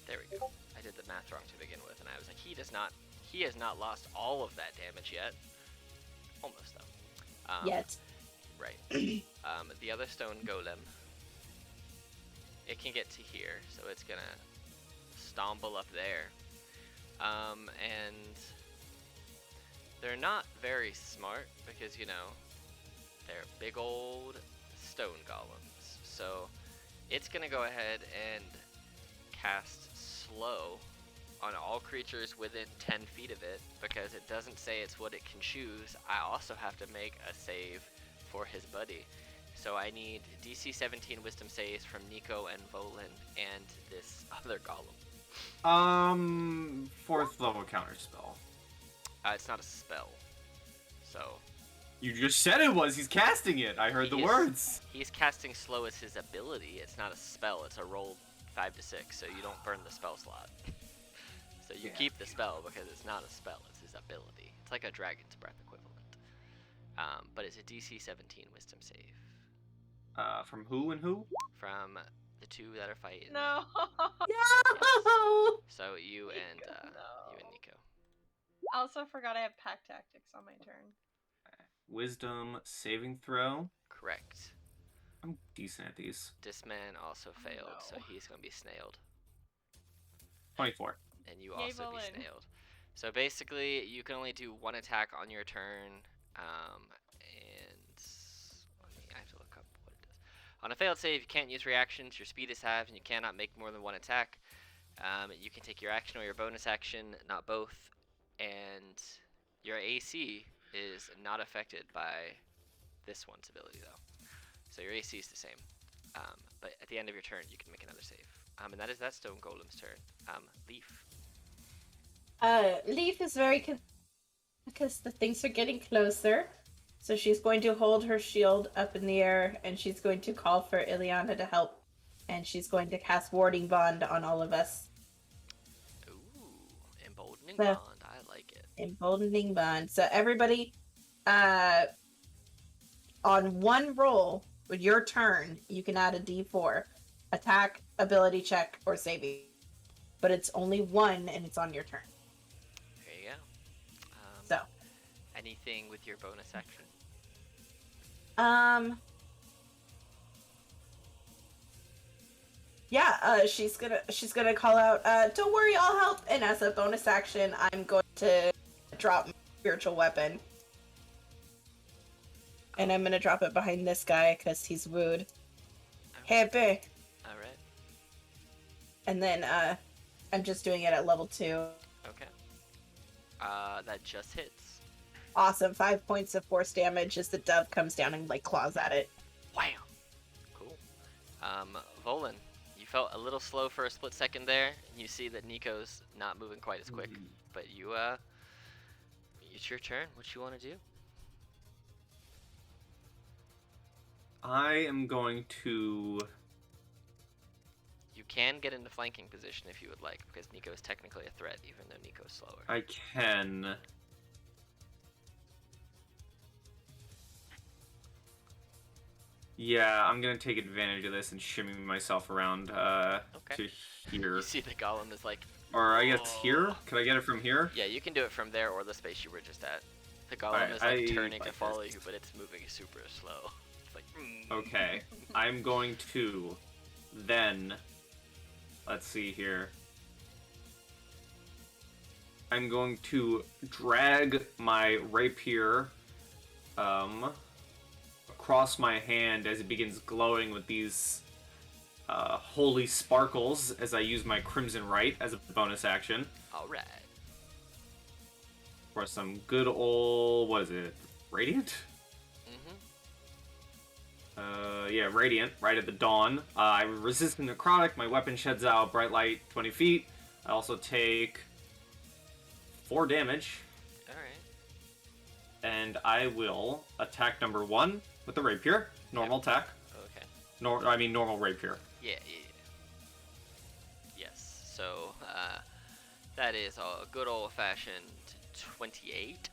There we go. I did the math wrong to begin with, and I was like, he has not lost all of that damage yet. Almost though. Yet. Right. The other stone golem, it can get to here, so it's gonna stumble up there. And they're not very smart because, you know, they're big old stone golems. So it's gonna go ahead and cast slow on all creatures within 10 feet of it, because it doesn't say it's what it can choose. I also have to make a save for his buddy. So I need DC 17 wisdom saves from Nico and Volan and this other golem. 4th level counter spell. It's not a spell. So You just said it was. He's casting it. I heard the words. He's casting slow as his ability. It's not a spell. It's a roll 5 to 6, so you don't burn the spell slot. So you keep the spell because it's not a spell. It's his ability. It's like a Dragon's Breath equivalent. But it's a DC 17 wisdom save. From who and who? From the two that are fighting. No. No! So you and No. Nico. I also forgot I have pack tactics on my turn. Wisdom saving throw. Correct. I'm decent at these. This man also failed, so no. he's gonna be snailed. 24. And you Yay, also be Bolin. snailed. So basically, you can only do one attack on your turn, and I have to look up what it does. On a failed save, you can't use reactions. Your speed is halved, and you cannot make more than one attack. You can take your action or your bonus action, not both, and your AC is not affected by this one's ability, though. So your AC is the same. But at the end of your turn, you can make another save. And that is that stone golem's turn. Leaf. Leaf is very because the things are getting closer. So she's going to hold her shield up in the air, and she's going to call for Ileana to help. And she's going to cast Warding Bond on all of us. Ooh, emboldening So- bond. I like it. Emboldening Bond. So everybody, on one roll with your turn, you can add a D4. Attack, ability check, or saving. But it's only one, and it's on your turn. There you go. So. Anything with your bonus action? Yeah, she's gonna call out, don't worry, I'll help, and as a bonus action, I'm going to drop my spiritual weapon. And I'm gonna drop it behind this guy, because he's rude. Happy. Alright. And then, I'm just doing it at level 2. Okay. That just hits. Awesome, 5 points of force damage as the dove comes down and, like, claws at it. Wham! Cool. Volan, you felt a little slow for a split second there. And you see that Nico's not moving quite as quick. But you, it's your turn. What you want to do? I am going to... You can get into flanking position if you would like, because Nico is technically a threat, even though Nico's slower. I can... Yeah, I'm gonna take advantage of this and shimmy myself around to here. You see the golem is like... Or I guess here? Can I get it from here? Yeah, you can do it from there or the space you were just at. The golem Alright, is like I turning to like follow this. you, but it's moving super slow. It's like... Okay, I'm going to then... Let's see here. I'm going to drag my rapier across my hand as it begins glowing with these holy sparkles as I use my Crimson Rite as a bonus action. Alright. For some good old... what is it? Radiant? Yeah, Radiant, right at the dawn. I resist the necrotic, my weapon sheds out bright light 20 feet. I also take 4 damage, Alright. and I will attack number 1 with the rapier. Normal attack. Okay. Normal rapier. Yeah. Yes. So, that is a good old-fashioned 28.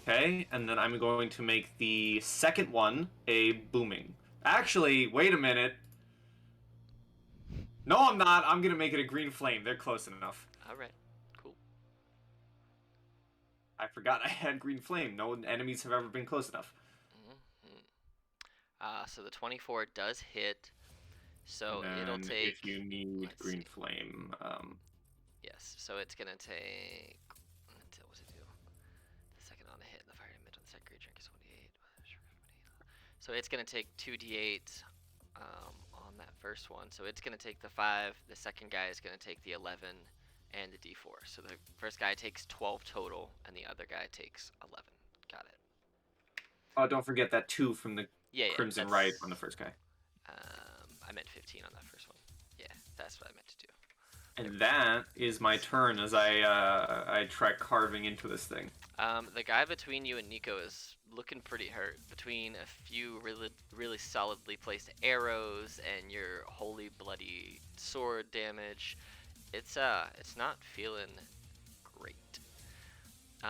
Okay, and then I'm going to make the second one a booming. Actually, wait a minute. No, I'm not. I'm gonna make it a green flame. They're close enough. All right, cool. I forgot I had green flame. No enemies have ever been close enough. So the 24 does hit. So And it'll then take. if you need Let's green see. flame, Yes. So it's gonna take. What does it do? The second on the hit, the fire damage on the second creature is 28. So it's gonna take 2d8 on that first one. So it's gonna take the 5. The second guy is gonna take the 11 and the d4. So the first guy takes 12 total, and the other guy takes 11. Got it. oh, don't forget that 2 from the Yeah, Crimson that's, Right on the first guy. I meant 15 on that first one. Yeah, that's what I meant to do. And that is my turn as I try carving into this thing. The guy between you and Nico is looking pretty hurt. Between a few really solidly placed arrows and your holy bloody sword damage, it's not feeling great.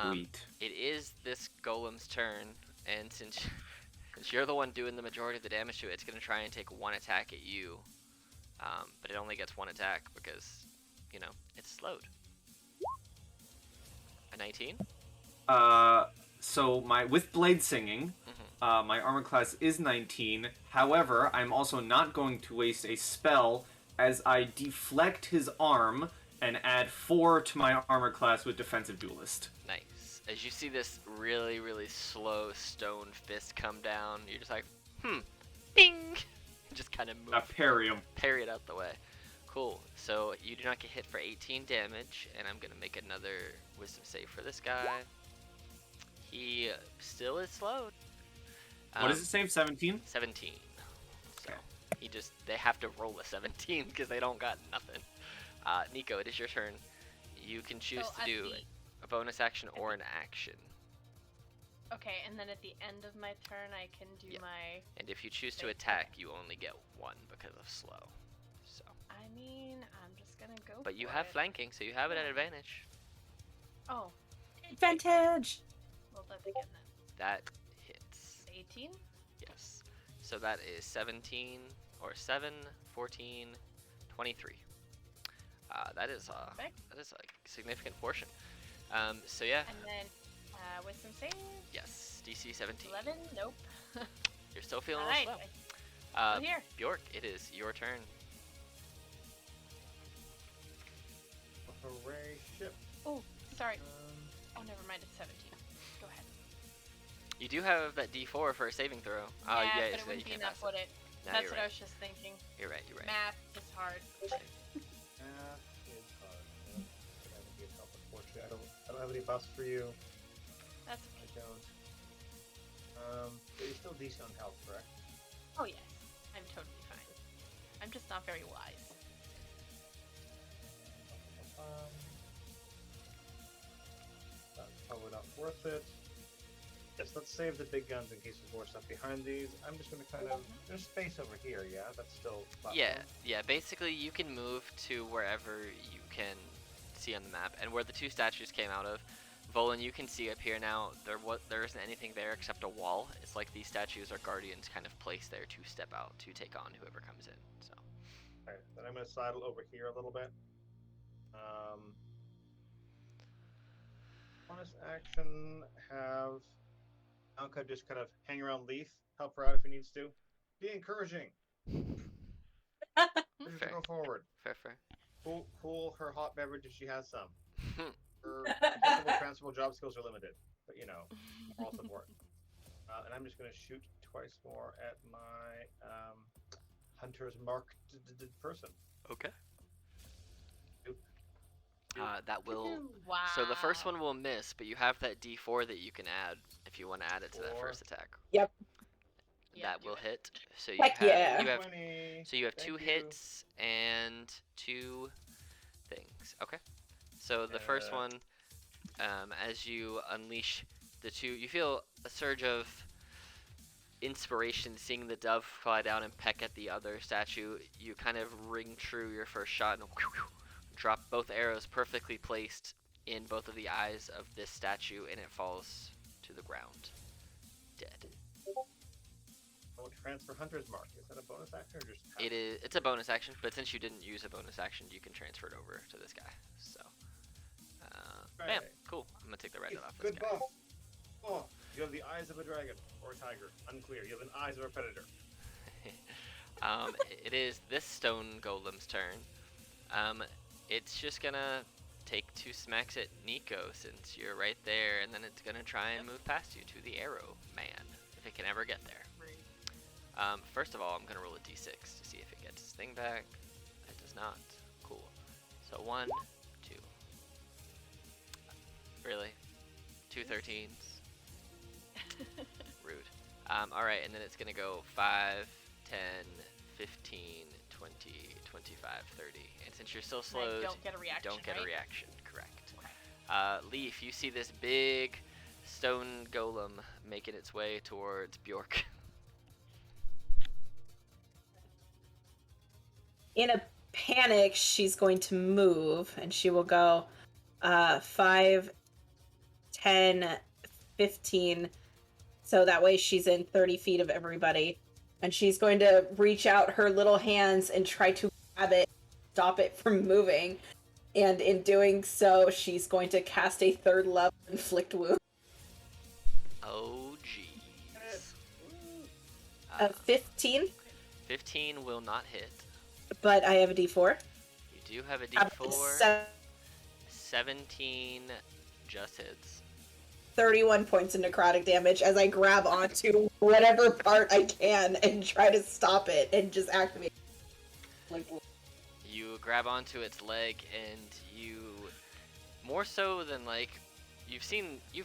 Sweet. It is this golem's turn, and since you're the one doing the majority of the damage to it, it's gonna try and take one attack at you. But it only gets one attack because, it's slowed. A 19? So with blade singing, my armor class is 19. However, I'm also not going to waste a spell as I deflect his arm and add 4 to my armor class with defensive duelist. Nice. As you see this really, really slow stone fist come down, you're just like, bing! Just kind of move. Parry him. Parry it out the way. Cool. So you do not get hit for 18 damage, and I'm gonna make another wisdom save for this guy. He still is slowed. What does it save? 17? 17. So Okay. they have to roll a 17 because they don't got nothing. Nico, it is your turn. You can choose to do a bonus action or an action. Okay, and then at the end of my turn, I can do my. And if you choose to attack, you only get 1 because of slow. So. I mean, I'm just gonna go. But you for have it. flanking, so you have it at advantage. Oh. Advantage! Roll that again then. That hits. 18? Yes. So that is 17 or 7, 14, 23. That is a significant portion. So yeah. And then wisdom save? Yes. DC 17. 11? Nope. You're still feeling Alright. a little slow. Still here. Bjork, it is your turn. Hooray, ship. Oh, sorry. Oh, never mind. It's 17. Go ahead. You do have that D4 for a saving throw. Yeah, yeah, but it so wouldn't you be can't enough, pass would it? No, That's you're what right. I was just thinking. You're right. Math is hard. Math is hard. I don't need help, unfortunately. I don't have any buffs for you. That's I okay. don't. But you're still decent on health, correct? Oh, yes. I'm totally fine. I'm just not very wise. That's probably not worth it. Yes, let's save the big guns in case there's more stuff behind these. I'm just gonna kind of. There's space over here, yeah? That's still. Yeah. Basically, you can move to wherever you can see on the map, and where the 2 statues came out of. Volan, you can see up here now. There isn't anything there except a wall. It's like these statues are guardians, kind of placed there to step out to take on whoever comes in. So. Alright, then I'm gonna sidle over here a little bit. Bonus action, have Anka just kind of hang around Leaf, help her out if he needs to. Be encouraging. Push her to go forward. Fair. Cool her hot beverage if she has some. Her applicable transferable job skills are limited, but all support. And I'm just going to shoot twice more at my hunter's marked person. Okay. Oop. That will. Wow. So the first one will miss, but you have that D4 that you can add if you want to add it to that 4. first attack. Yep. Yeah, That do will it. hit. So Heck yeah. you have 20. So you have Thank 2 you. hits and 2 things. Okay. So the first one, as you unleash the 2, you feel a surge of inspiration seeing the dove fly down and peck at the other statue. You kind of ring true your first shot and drop both arrows perfectly placed in both of the eyes of this statue, and it falls to the ground, dead. transfer Hunter's Mark. Is that a bonus action or just? It is. It's a bonus action, but since you didn't use a bonus action, you can transfer it over to this guy. So, bam, Right. cool. I'm gonna take the red Yes, dot off this good guy. buff. Oh, you have the eyes of a dragon or a tiger. Unclear. You have the eyes of a predator. It is this stone golem's turn. It's just gonna take 2 smacks at Nico since you're right there, and then it's gonna try and move past you to the arrow man if it can ever get there. First of all, I'm gonna roll a d6 to see if it gets its thing back. It does not. Cool. So 1, 2. Really? 2 13s? Rude. Alright, and then it's gonna go 5, 10, 15, 20, 25, 30. And since you're still And I slowed, don't get a reaction. don't get right? a reaction. Correct. Okay. Leaf, you see this big stone golem making its way towards Bjork. In a panic, she's going to move, and she will go 5, 10, 15. So that way she's in 30 feet of everybody. And she's going to reach out her little hands and try to grab it, stop it from moving. And in doing so, she's going to cast a 3rd level inflict wound. Oh, jeez. 15, 15 will not hit. but I have a d4. You do have a d4. 17 just hits. 31 points of necrotic damage as I grab onto whatever part I can and try to stop it and just activate. You grab onto its leg and you, more so than like, you've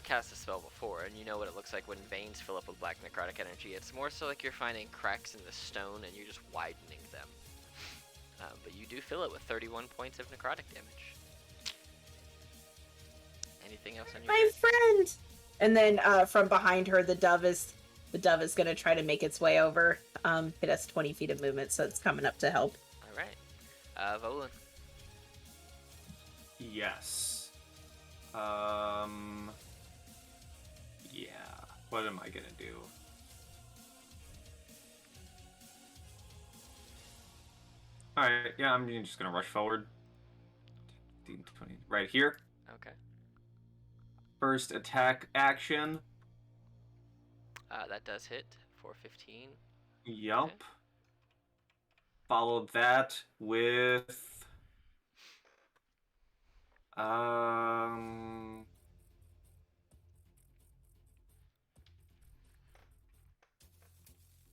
cast a spell before and you know what it looks like when veins fill up with black necrotic energy. It's more so like you're finding cracks in the stone and you're just widening them. But you do fill it with 31 points of necrotic damage. Anything else on your My turn? friend! And then from behind her, the dove is going to try to make its way over. It has 20 feet of movement, so it's coming up to help. Alright. Volan. Yes. Yeah. What am I gonna do? Alright, yeah, I'm just gonna rush forward. 15, 20, right here. Okay. First attack action. That does hit for 15. Yup. Okay. Followed that with um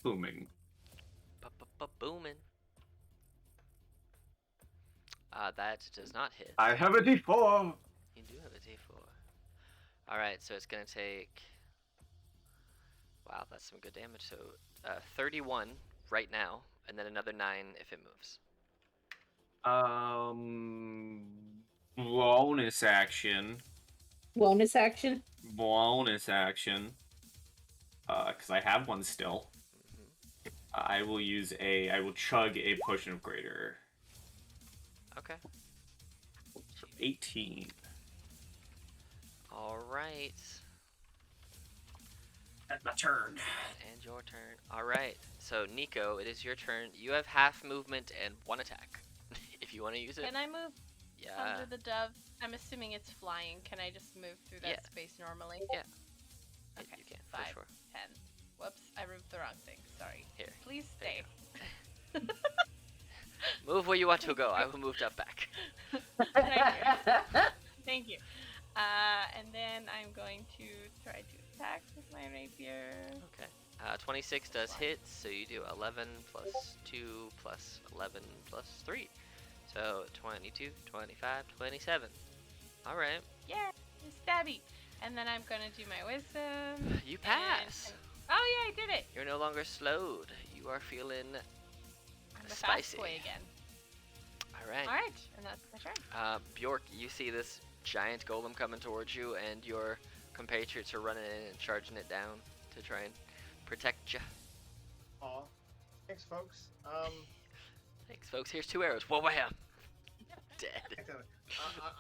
booming. Booming. That does not hit. I have a D4. You do have a d4. Alright, so it's gonna take... Wow, that's some good damage. So, 31 right now, and then another 9 if it moves. Bonus action. Bonus action? Bonus action. Because I have one still. I will chug a potion of greater. Okay. 18. Alright. That's my turn. And your turn. Alright. So, Nico, it is your turn. You have half movement and 1 attack. If you want to use it. Can I move Yeah. under the dove? I'm assuming it's flying. Can I just move through that Yeah. space normally? Yeah. Okay. You can, 5, for sure. 10. Whoops, I moved the wrong thing. Sorry. Here. Please There stay. you Move where you want to go. I will move up back. Thank you. And then I'm going to try to attack with my rapier. Okay. 26 does hit, so you do 11 plus 2 plus 11 plus 3. So 22, 25, 27. Alright. Yeah, stabby. And then I'm gonna do my wisdom. You pass. Oh yeah, I did it. You're no longer slowed. You are feeling I'm a spicy. fast boy again. Alright. All right, and that's my turn. Bjork, you see this giant golem coming towards you, and your compatriots are running in and charging it down to try and protect you. Aw. Thanks, folks. Thanks, folks. Here's 2 arrows. Whoa, wham! Dead. Excellent.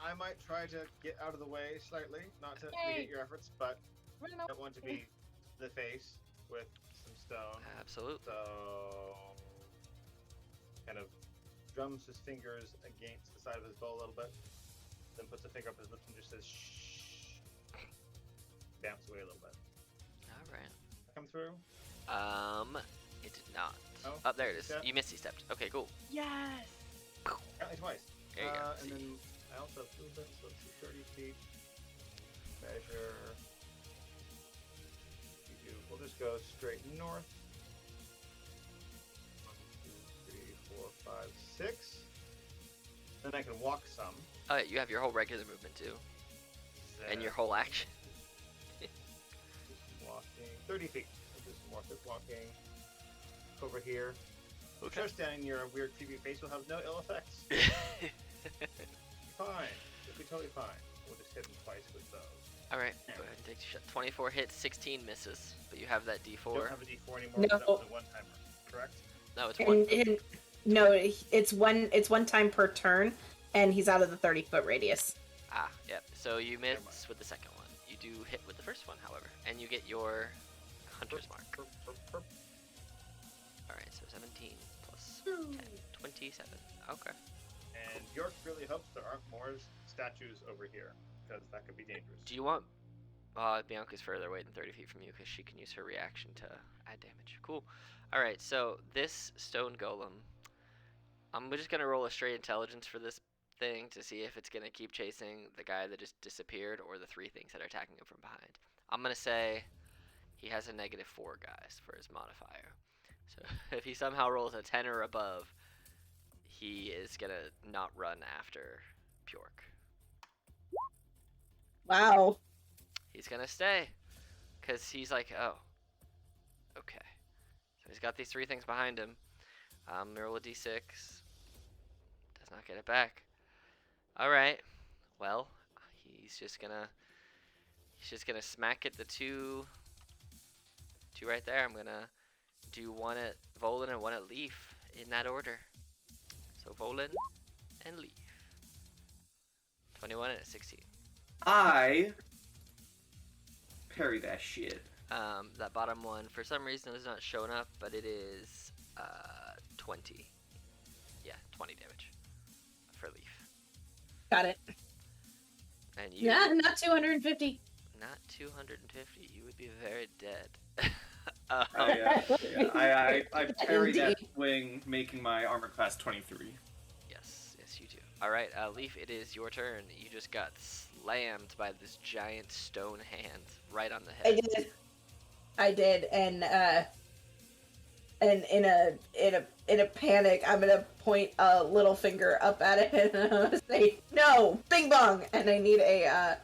I might try to get out of the way slightly, not to Yay. negate your efforts, but Run I don't want to be the face with some stone. Absolutely. So, kind of drums his fingers against the side of his bow a little bit, then puts a finger up his lips and just says, shh. Bamps away a little bit. All right. Come through? It did not. Oh, there it is. step. You misty stepped. Okay, cool. Yes. Apparently twice. There you go. And then I also have movement, so let's see, 30 feet. Measure. We'll just go straight north. 1, 2, 3, 4, 5, 6. Then I can walk some. Oh, yeah, you have your whole regular movement too, and your whole action. Just walking 30 feet. We'll do some more quick walking. Over here. Okay. Just standing near a weird creepy face will have no ill effects. Fine. It'll be totally fine. We'll just hit them twice with those. All right. Go ahead and take the shot. 24 hits, 16 misses, but you have that D4. Don't have a D4 anymore. No. That was a one-timer, correct? No, it's one. No, it's one time per turn, and he's out of the 30-foot radius. Ah, yep. So you Never mind. miss with the second one. You do hit with the first one, however, and you get your hunter's mark. Perp. All right, so 17 plus 10, 27. Okay. And Bjork really hopes there aren't more statues over here, because that could be dangerous. Do you want? Bianca's further away than 30 feet from you because she can use her reaction to add damage. Cool. All right, so this stone golem, I'm just gonna roll a straight intelligence for this thing to see if it's gonna keep chasing the guy that just disappeared or the three things that are attacking him from behind. I'm gonna say he has a -4, guys, for his modifier. So if he somehow rolls a 10 or above, he is gonna not run after Bjork. Wow. He's gonna stay, cause he's like, oh, okay. So he's got these three things behind him. Roll a d6. Does not get it back. All right. Well, he's just gonna smack at the two right there. I'm gonna do one at Volan and one at Leaf in that order. So Volan and Leaf. 21 and a 16. I parry that shit. That bottom one, for some reason, is not showing up, but it is 20. Yeah, 20 damage for Leaf. Got it. And you, Yeah, not 250. not 250. You would be very dead. I parry that Indeed. swing, making my armor class 23. Yes, you do. All right, Leaf, it is your turn. You just got slammed by this giant stone hand right on the head. I did, and in a panic, I'm gonna point a little finger up at it and I'm gonna say, "No, bing bong!" And I need a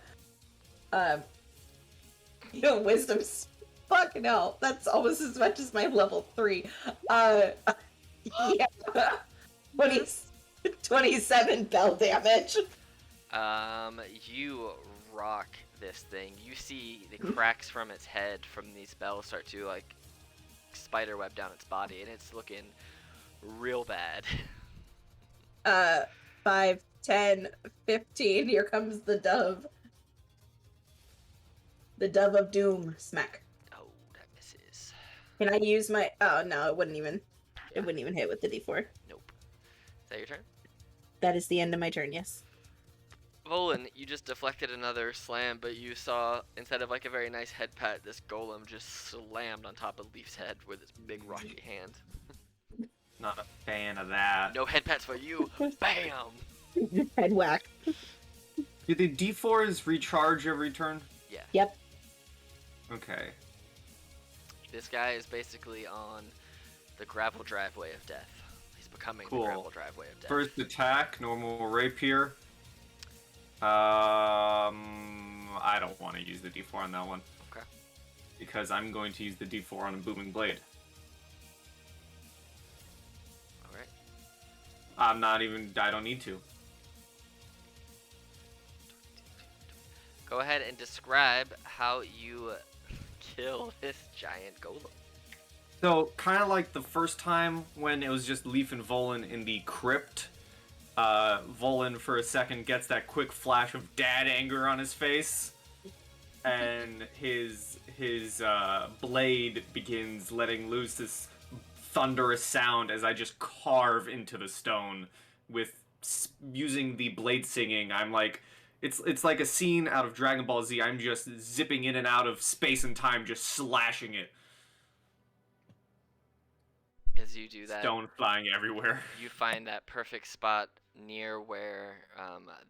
wisdom. Fuck no, that's almost as much as my level 3. Yeah, 27 bell damage. You rock this thing. You see the cracks from its head from these bells start to like spiderweb down its body, and it's looking real bad. 5, 10, 15. Here comes the dove. The dove of doom. Smack. Oh, that misses. Can I use my? Oh no, it wouldn't even. It wouldn't even hit with the D4. Nope. Is that your turn? That is the end of my turn. Yes. Volan, you just deflected another slam, but you saw, instead of like a very nice head pat, this golem just slammed on top of Leaf's head with its big rocky hand. Not a fan of that. No head pats for you. Bam! Head whack. Do the D4s recharge every turn? Yeah. Yep. Okay. This guy is basically on the gravel driveway of death. He's becoming Cool. the gravel driveway of death. First attack, normal rapier. I don't want to use the D4 on that one. Okay. Because I'm going to use the D4 on a booming blade. Alright. I don't need to. Go ahead and describe how you kill this giant golem. So, kind of like the first time when it was just Leaf and Volan in the crypt. Volan, for a second, gets that quick flash of dad anger on his face. And his his blade begins letting loose this thunderous sound as I just carve into the stone with using the blade singing. I'm like, it's like a scene out of Dragon Ball Z. I'm just zipping in and out of space and time, just slashing it. As you do that, Stone flying everywhere. you find that perfect spot near where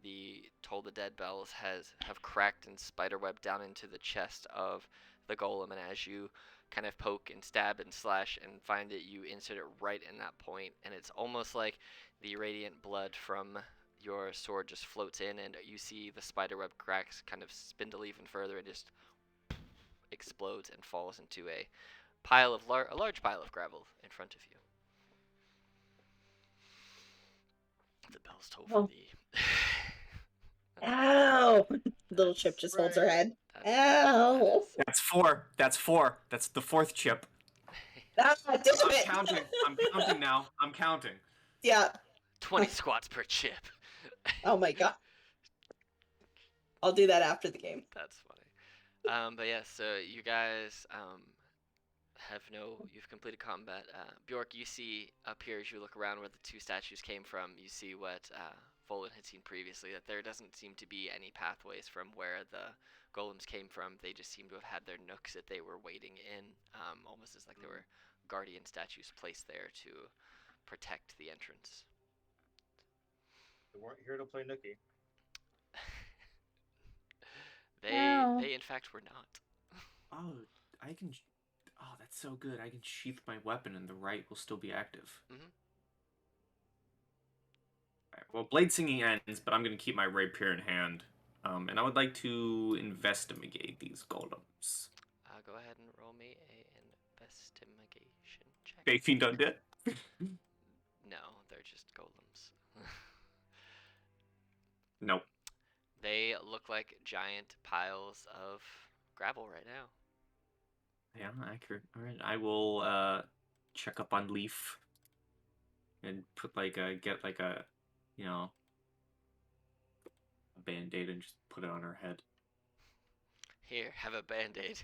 the Toll the Dead bells have cracked and spiderwebbed down into the chest of the golem, and as you kind of poke and stab and slash and find it, you insert it right in that point, and it's almost like the radiant blood from your sword just floats in, and you see the spiderweb cracks kind of spindle even further and just explodes and falls into a large pile of gravel in front of you. The bells toll for Oh. the. Ow! Little Chip just holds her head. Ow! That's four. That's four. That's the fourth chip. Ah, damn I'm it! counting. I'm counting now. I'm counting. Yeah. 20 squats per chip. Oh my god. I'll do that after the game. That's funny. But yeah, so you guys you've completed combat. Bjork, you see up here as you look around where the two statues came from, you see what Volan had seen previously, that there doesn't seem to be any pathways from where the golems came from. They just seem to have had their nooks that they were waiting in, almost as like there were guardian statues placed there to protect the entrance. They weren't here to play nookie. They in fact were not. Oh, I can. Oh, that's so good. I can sheath my weapon and the right will still be active. Mhm. Alright, well, blade singing ends, but I'm going to keep my rapier in hand. And I would like to investigate these golems. Go ahead and roll me a investigation check. Big Fiend Undead? No, they're just golems. Nope. They look like giant piles of gravel right now. Yeah, accurate. Alright, I will check up on Leaf. And put get like a, a band-aid and just put it on her head. Here, have a band-aid.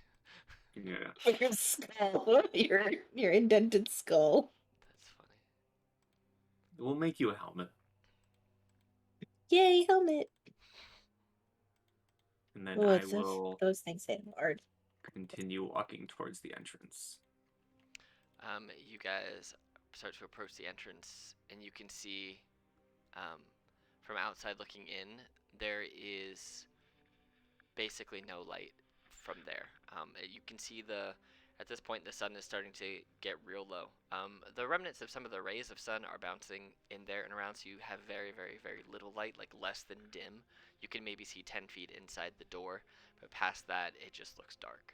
Yeah. Your skull. Your indented skull. That's funny. We'll make you a helmet. Yay, helmet. And then Oh, I will those things hit hard. continue walking towards the entrance. You guys start to approach the entrance, and you can see, from outside looking in, there is basically no light from there. You can see at this point, the sun is starting to get real low. The remnants of some of the rays of sun are bouncing in there and around, so you have very, very, very little light, like less than dim. You can maybe see 10 feet inside the door, but past that, it just looks dark.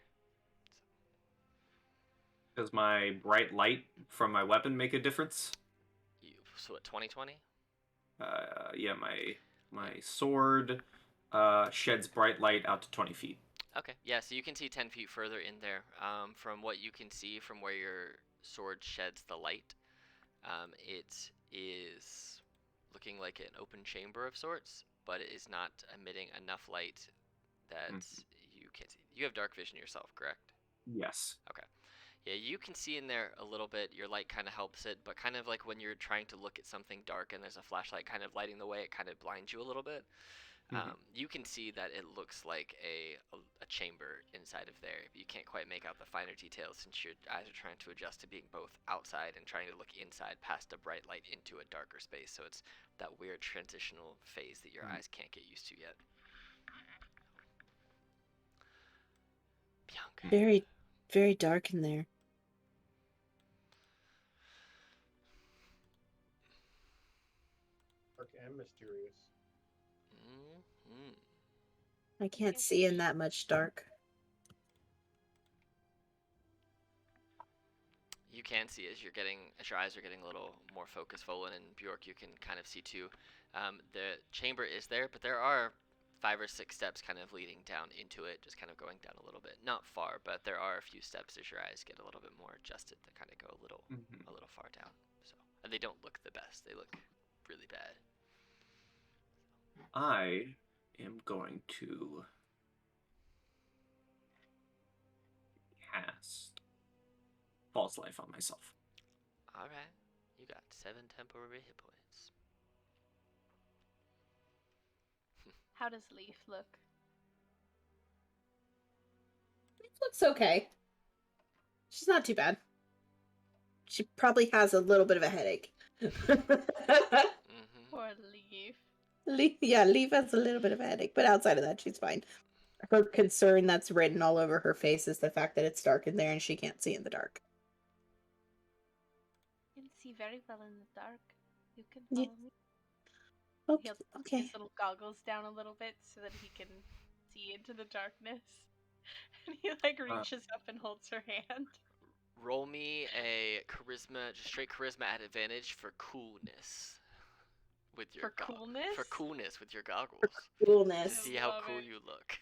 Does my bright light from my weapon make a difference? So at 2020? Yeah, my sword sheds bright light out to 20 feet. Okay, yeah, so you can see 10 feet further in there. From what you can see from where your sword sheds the light, it is looking like an open chamber of sorts, but it is not emitting enough light that you can't see. You have dark vision yourself, correct? Yes. Okay. Yeah, you can see in there a little bit. Your light kind of helps it, but kind of like when you're trying to look at something dark and there's a flashlight kind of lighting the way, it kind of blinds you a little bit. You can see that it looks like a chamber inside of there. You can't quite make out the finer details since your eyes are trying to adjust to being both outside and trying to look inside past a bright light into a darker space. So it's that weird transitional phase that your eyes can't get used to yet. Bianca. Very, very dark in there. Dark and mysterious. Mm-hmm. I can't see in that much dark. You can see as your eyes are getting a little more focused. Volan and Bjork, you can kind of see too. The chamber is there, but there are 5 or 6 steps kind of leading down into it, just kind of going down a little bit. Not far, but there are a few steps as your eyes get a little bit more adjusted to kind of go a little far down. So, and they don't look the best. They look really bad. I am going to false life on myself. All right. You got 7 temporary hit points. How does Leaf look? It looks okay. She's not too bad. She probably has a little bit of a headache. Mm-hmm. Poor Leaf. Leaf has a little bit of a headache, but outside of that, she's fine. Her concern that's written all over her face is the fact that it's dark in there and she can't see in the dark. You can see very well in the dark. You can Yeah. follow me. Okay. He'll put Okay. his little goggles down a little bit so that he can see into the darkness. And he like reaches up and holds her hand. Roll me a charisma, just straight charisma at advantage for coolness. With your For coolness? For coolness with your goggles. To Coolness. see how Love cool it. you look.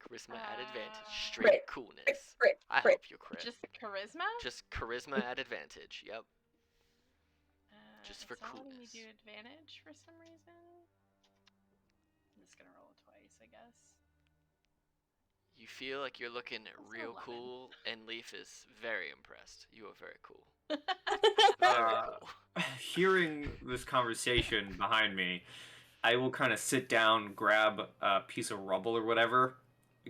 Charisma at advantage. Uh, Straight Crit, coolness. crit, I crit. hope you crit. Just charisma? Just charisma at advantage. Yep. just for it's not letting me coolness. do advantage for some reason. I'm just gonna roll it twice, I guess. You feel like you're looking Also real 11. cool, and Leaf is very impressed. You are very cool. Uh, Hearing this conversation behind me, I will kind of sit down, grab a piece of rubble or whatever,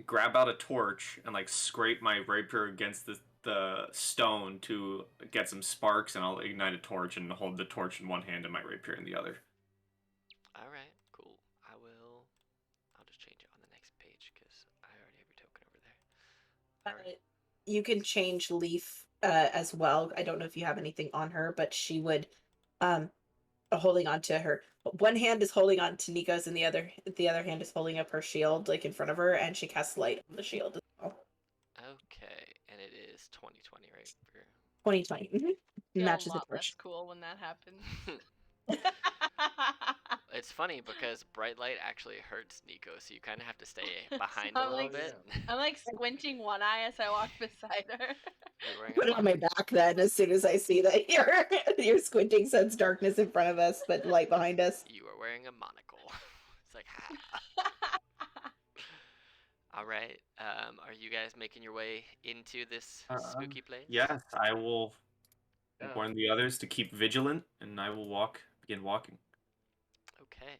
grab out a torch, and like scrape my rapier against the stone to get some sparks, and I'll ignite a torch and hold the torch in one hand and my rapier in the other. All right, cool. I'll just change it on the next page because I already have your token over there. All right. You can change Leaf as well. I don't know if you have anything on her, but she would holding on to her. One hand is holding on to Nico's, and the other hand is holding up her shield, like in front of her, and she casts light on the shield as well. Okay, and it is 2020, right? 2020. Mm-hmm. Feel Matches a the lot less torch. cool when that happens. It's funny because bright light actually hurts Nico, so you kind of have to stay behind So a I'm little like, bit. I'm like squinting one eye as I walk beside her. You're wearing Put a it on my back then. As soon as I see that you're squinting, so it's darkness in front of us, but light behind us. You are wearing a monocle. It's like, ha. All right. Are you guys making your way into this spooky place? Yes, I will Yeah. warn the others to keep vigilant, and I will begin walking. Okay.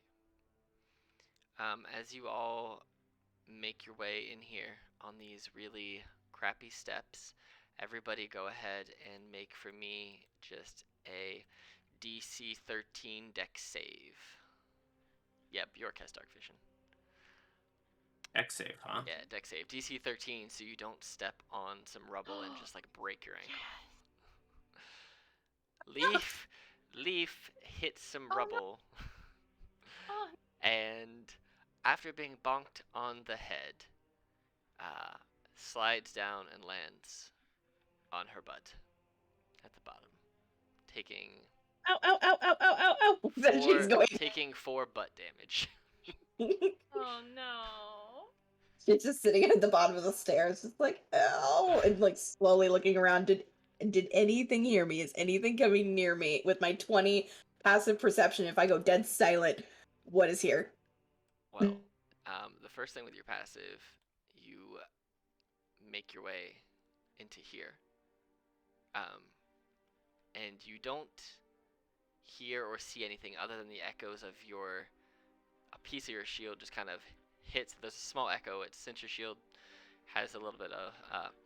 As you all make your way in here on these really crappy steps, everybody go ahead and make for me just a DC 13 dex save. Yep, York has dark vision. X save, huh? Yeah, dex save. DC 13 so you don't step on some rubble and just like break your ankle. Leaf hits some rubble. Oh, And after being bonked on the head, slides down and lands on her butt at the bottom, taking Ow, ow, ow, ow, ow, ow, ow. Then she's going. taking 4 butt damage. oh no. She's just sitting at the bottom of the stairs, just like, ow, and like slowly looking around. Did anything hear me? Is anything coming near me? With my 20 passive perception, if I go dead silent, what is here? Well, the first thing with your passive, you make your way into here, and you don't hear or see anything other than the echoes of a piece of your shield just kind of hits. There's a small echo. Since your shield has a little bit of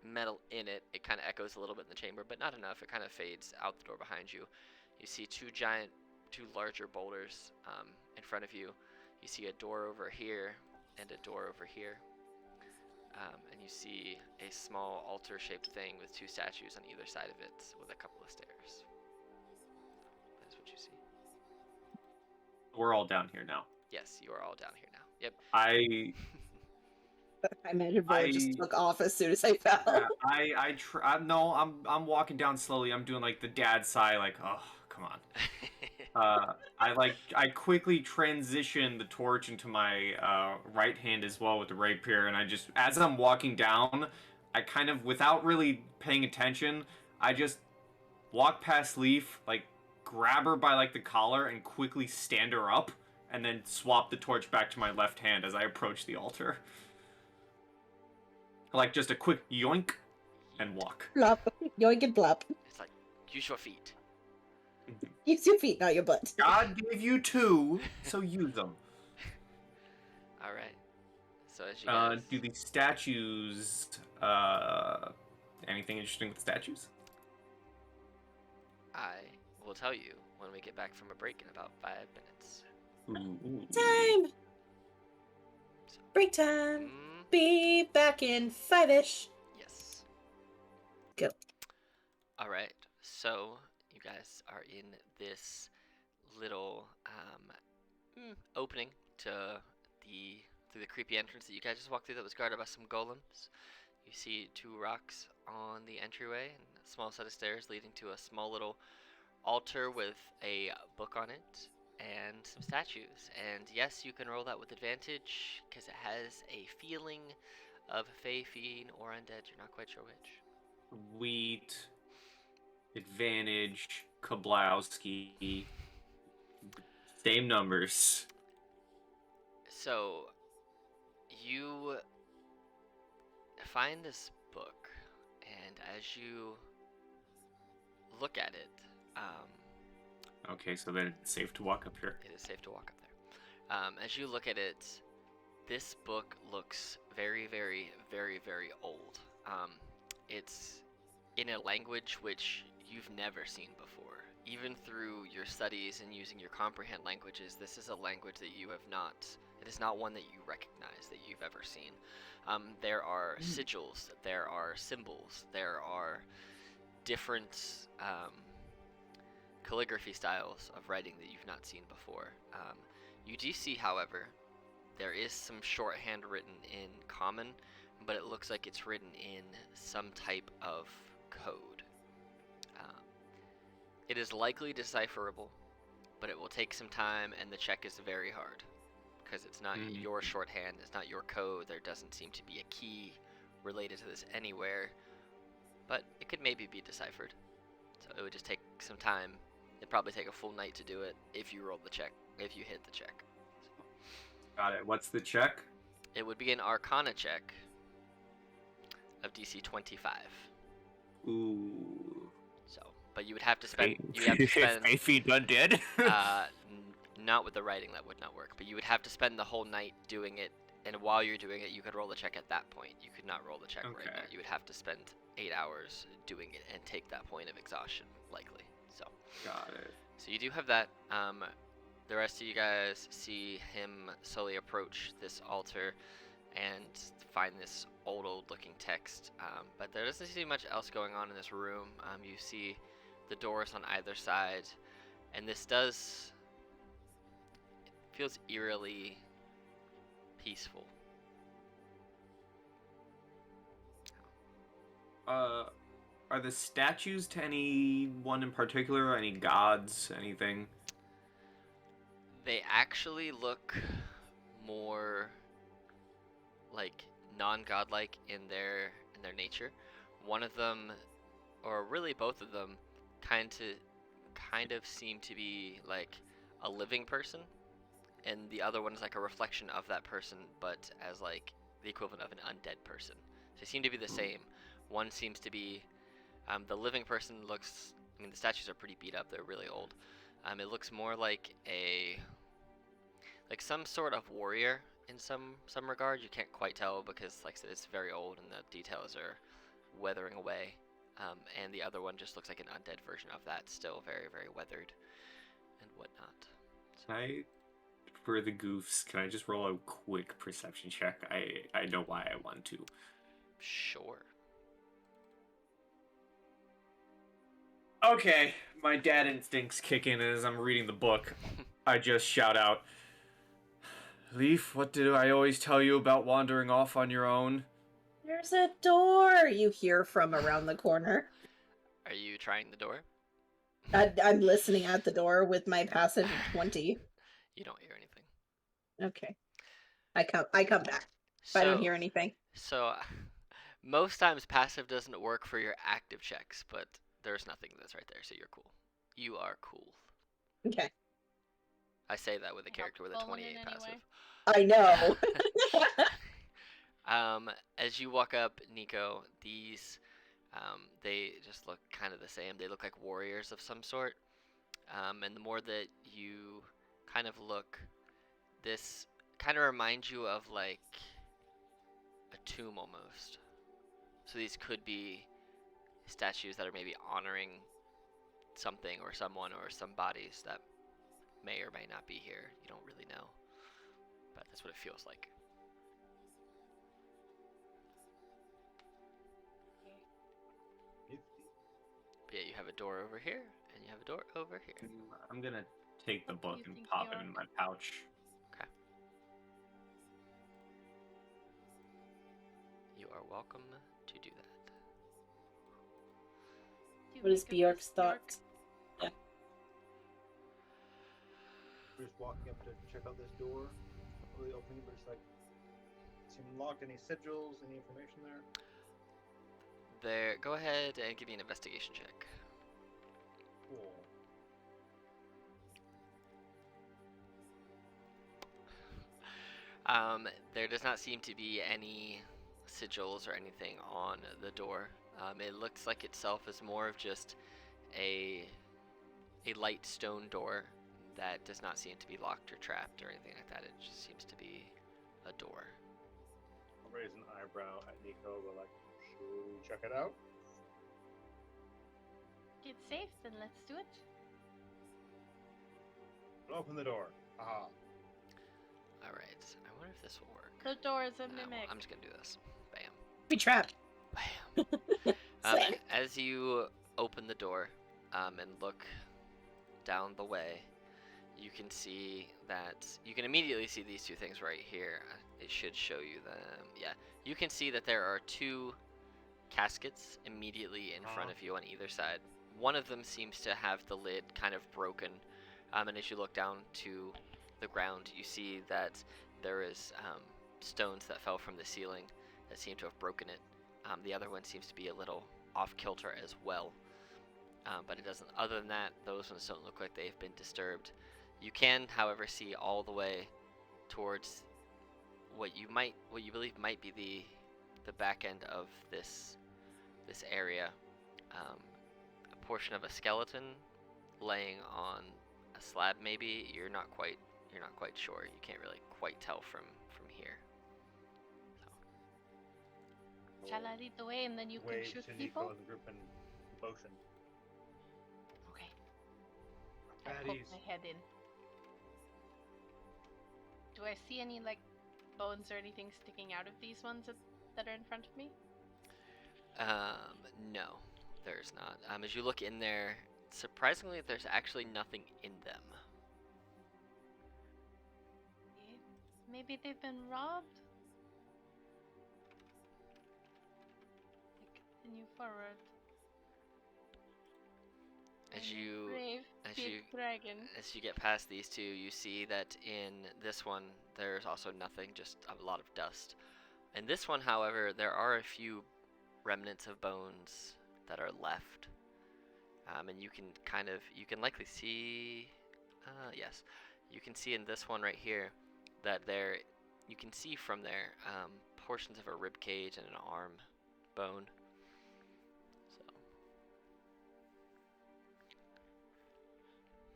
metal in it, it kind of echoes a little bit in the chamber, but not enough. It kind of fades out the door behind you. You see two larger boulders in front of you. You see a door over here and a door over here. And you see a small altar-shaped thing with 2 statues on either side of it with a couple of stairs. That's what you see. We're all down here now. Yes, you are all down here now. Yep. I imagine Vola just took off as soon as I fell. No, I'm walking down slowly. I'm doing like the dad sigh, like, oh, come on. I quickly transition the torch into my right hand as well with the rapier, and I just, as I'm walking down, I kind of, without really paying attention, I just walk past Leaf, like, grab her by like the collar and quickly stand her up, and then swap the torch back to my left hand as I approach the altar. Like just a quick yoink. and walk. Blop. Yoink and blop. It's like, use your feet. Use your feet, not your butt. God gave you 2, so use them. All right. So as you guys, Do the statues, anything interesting with statues? I will tell you when we get back from a break in about 5 minutes. Ooh. Time! So, Break time! mm, Be back in 5-ish. yes. Go. All right. So you guys are in this little opening to the through the creepy entrance that you guys just walked through that was guarded by some golems. You see 2 rocks on the entryway and a small set of stairs leading to a small little altar with a book on it and some statues. And yes, you can roll that with advantage because it has a feeling of Fey, Fiend, or Undead. You're not quite sure which. Wheat, advantage, Kablowski, same numbers. So you find this book, and as you look at it, Okay, so then it's safe to walk up here. it is safe to walk up there. As you look at it, this book looks very, very, very, very old. It's in a language which you've never seen before. Even through your studies and using your comprehend languages, this is a language that you have not. It is not one that you recognize that you've ever seen. There are sigils, there are symbols, there are different calligraphy styles of writing that you've not seen before. You do see, however, there is some shorthand written in common, but it looks like it's written in some type of code. It is likely decipherable, but it will take some time, and the check is very hard because it's not your shorthand, it's not your code. There doesn't seem to be a key related to this anywhere, but it could maybe be deciphered. So it would just take some time. It'd probably take a full night to do it if you rolled the check, if you hit the check. Got it. What's the check? It would be an Arcana check of DC 25. Ooh. So, but you would have to spend. You have to spend. Feet undead. Not with the writing, that would not work. But you would have to spend the whole night doing it, and while you're doing it, you could roll the check at that point. You could not roll the check right now. You would have to spend 8 hours doing it and take that point of exhaustion, likely. So. Got it. So you do have that. The rest of you guys see him slowly approach this altar and find this old looking text. But there doesn't seem much else going on in this room. You see the doors on either side, and this does. It feels eerily peaceful. Are the statues to anyone in particular? Any gods? Anything? They actually look more like non-godlike in their nature. One of them, or really both of them, kind of seem to be like a living person, and the other one is like a reflection of that person, but as like the equivalent of an undead person. So they seem to be the same. One seems to be the living person looks. I mean, the statues are pretty beat up. They're really old. It looks more like some sort of warrior in some regard. You can't quite tell because, like I said, it's very old and the details are weathering away. And the other one just looks like an undead version of that, still very, very weathered and whatnot. So. For the goofs, can I just roll a quick perception check? I know why I want to. Sure. Okay, my dad instincts kick in as I'm reading the book. I just shout out, Leaf, what did I always tell you about wandering off on your own? There's a door you hear from around the corner. Are you trying the door? I'm listening at the door with my passive 20. You don't hear anything. Okay. I come back. If I don't hear anything. So, most times passive doesn't work for your active checks, but there's nothing that's right there, so you're cool. You are cool. Okay. I say that with a character with a 28 passive. I know. As you walk up, Nico, these They just look kind of the same. They look like warriors of some sort. And the more that you kind of look, this kind of reminds you of like a tomb almost. So these could be statues that are maybe honoring something or someone or some bodies that may or may not be here. You don't really know, but that's what it feels like. But yeah, you have a door over here, and you have a door over here. I'm gonna take the What do book you and think, pop it York? in my pouch. Okay. You are welcome to do that. Do you What is make of Bjork's this, Bjork? thoughts? Yeah. We're just walking up to check out this door. Not really opening it, but it's like, seem locked. Any sigils? Any information there? There. Go ahead and give me an investigation check. Cool. There does not seem to be any sigils or anything on the door. It looks like itself is more of just a light stone door that does not seem to be locked or trapped or anything like that. It just seems to be a door. I'll raise an eyebrow at Nico, but like, should we check it out? It's safe, then let's do it. We'll open the door. Aha. All right. I wonder if this will work. The door is a Well, mimic. I'm just gonna do this. Bam. Be trapped. Bam. Slam. As you open the door and look down the way, you can see that you can immediately see these two things right here. It should show you them. Yeah, you can see that there are two caskets immediately in front of you on either side. One of them seems to have the lid kind of broken, and as you look down to the ground, you see that there is stones that fell from the ceiling that seem to have broken it. The other one seems to be a little off kilter as well, but it doesn't. Other than that, those ones don't look like they've been disturbed. You can, however, see all the way towards what you believe might be the back end of this area, a portion of a skeleton laying on a slab. Maybe you're not quite sure. You can't really quite tell from here. Shall I lead the way and then you can Wave shoot to people? Nico and the group and motion. Okay. I poke Baddies. my head in. Do I see any like bones or anything sticking out of these ones that are in front of me? No, there's not. As you look in there, surprisingly, there's actually nothing in them. Okay. Maybe they've been robbed? I continue forward. As I'm a you brave big dragon. As you get past these two, you see that in this one there's also nothing, just a lot of dust. In this one, however, there are a few remnants of bones that are left, and you can likely see, yes, you can see in this one right here that you can see from there portions of a rib cage and an arm bone. So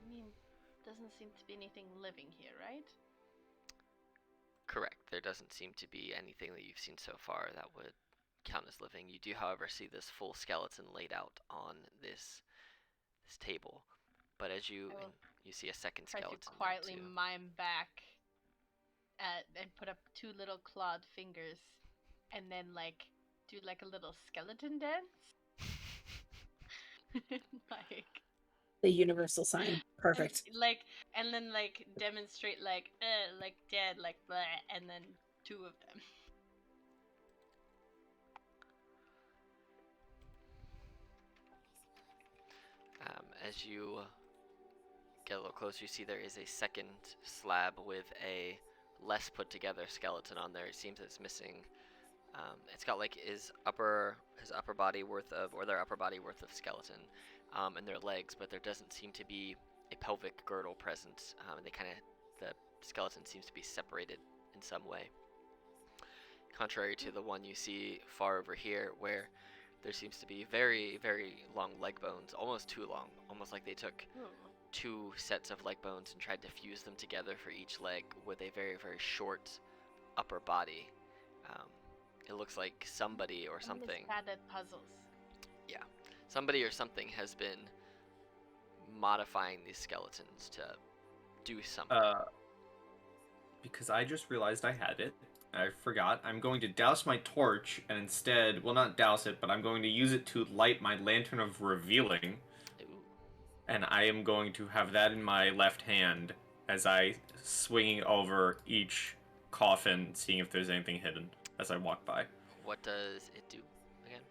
I mean, doesn't seem to be anything living here, right? correct. There doesn't seem to be anything that you've seen so far that would count as living. You do, however, see this full skeleton laid out on this table. But as you see a second Try skeleton to quietly too. mime back and put up two little clawed fingers and then like do like a little skeleton dance. Like The universal sign. Perfect. and then demonstrate like dead, like blah, and then two of them. As you get a little closer, you see there is a second slab with a less put together skeleton on there. It seems it's missing. It's got like his upper body worth of, or their upper body worth of skeleton, and their legs, but there doesn't seem to be a pelvic girdle present. And the skeleton seems to be separated in some way. Contrary to the one you see far over here, where There seems to be very, very long leg bones, almost too long, almost like they took Ooh. 2 sets of leg bones and tried to fuse them together for each leg with a very, very short upper body. It looks like somebody or I'm something, bad at puzzles. somebody or something has been modifying these skeletons to do something. Because I just realized I had it. I forgot. I'm going to douse my torch and instead, well, not douse it, but I'm going to use it to light my lantern of revealing. Ooh. And I am going to have that in my left hand as I swinging over each coffin, seeing if there's anything hidden as I walk by. What does it do again?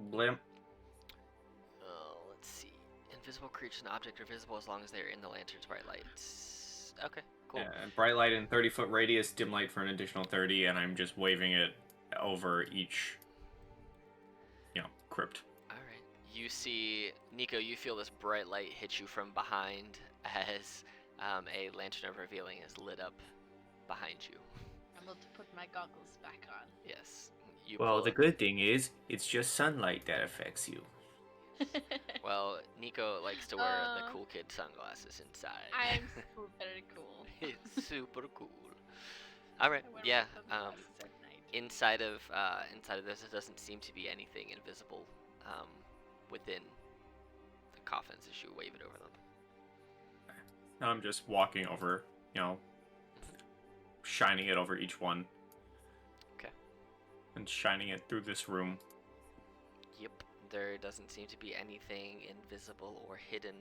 Blimp. Let's see. Invisible creatures and objects are visible as long as they are in the lantern's bright lights. Okay, cool. Yeah, bright light in 30-foot radius, dim light for an additional 30, and I'm just waving it over each, crypt. Alright. You see, Nico, you feel this bright light hit you from behind as a lantern of revealing is lit up behind you. I'm able to put my goggles back on. Yes. You Well, pull the it. good thing is, it's just sunlight that affects you. Well, Nico likes to wear the cool kid sunglasses inside. I'm super cool. It's super cool. Alright, I wear yeah. my sunglasses at night. Inside of this, there doesn't seem to be anything invisible within the coffins as you wave it over them. Now I'm just walking over, shining it over each one. Okay. And shining it through this room. Yep. There doesn't seem to be anything invisible or hidden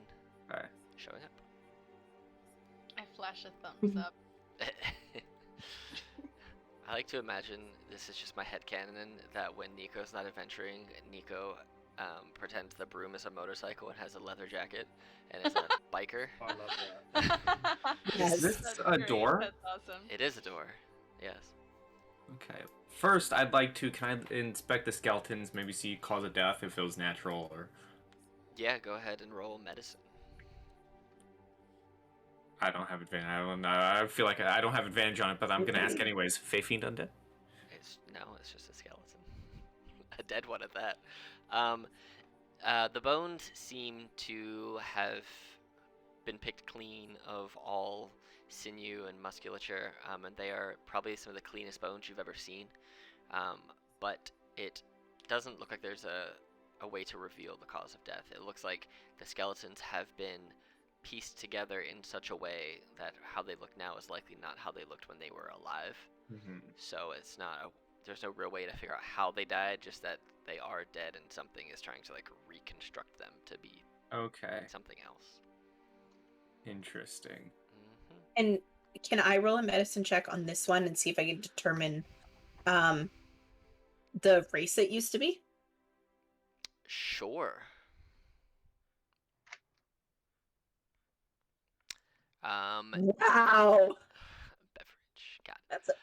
Okay. showing up. I flash a thumbs up. I like to imagine, this is just my headcanon, that when Nico's not adventuring, Nico pretends the broom is a motorcycle and has a leather jacket and is a biker. I love that. Yes. Is this That's a great. door? That's awesome. It is a door. Yes. Okay. First, I'd like to, can I inspect the skeletons, maybe see cause of death, if it was natural, or... Yeah, go ahead and roll medicine. I don't have advantage. I don't know. I feel like I don't have advantage on it, but I'm gonna ask anyways. Fey Fiend Undead? It's just a skeleton. A dead one at that. The bones seem to have been picked clean of all sinew and musculature, and they are probably some of the cleanest bones you've ever seen. But it doesn't look like there's a way to reveal the cause of death. It looks like the skeletons have been pieced together in such a way that how they look now is likely not how they looked when they were alive. Mm-hmm. So it's not there's no real way to figure out how they died, just that they are dead and something is trying to reconstruct them to be Okay. something else. Interesting. Mm-hmm. And can I roll a medicine check on this one and see if I can determine the race it used to be? Sure. Wow. Beverage. Got it. That's a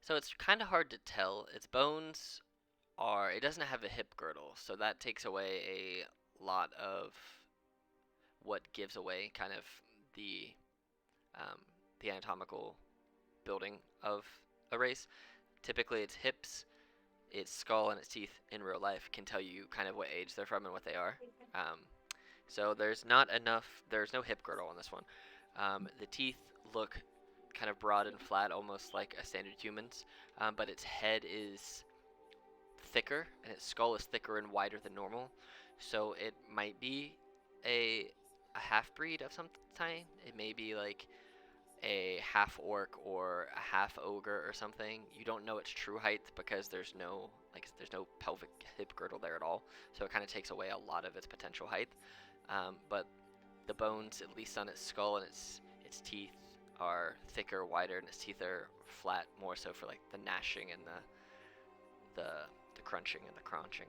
So it's kind of hard to tell. Its bones it doesn't have a hip girdle, so that takes away a lot of what gives away kind of the anatomical building of a race. Typically, its hips, its skull, and its teeth in real life can tell you kind of what age they're from and what they are. So there's no hip girdle on this one. The teeth look kind of broad and flat, almost like a standard human's, but its head is thicker and its skull is thicker and wider than normal. So it might be a half-breed of some kind. It may be like a half orc or a half ogre or something. You don't know its true height because there's no pelvic hip girdle there at all. So it kind of takes away a lot of its potential height. But the bones, at least on its skull and its teeth, are thicker, wider, and its teeth are flat, more so for the gnashing and the crunching and the crunching.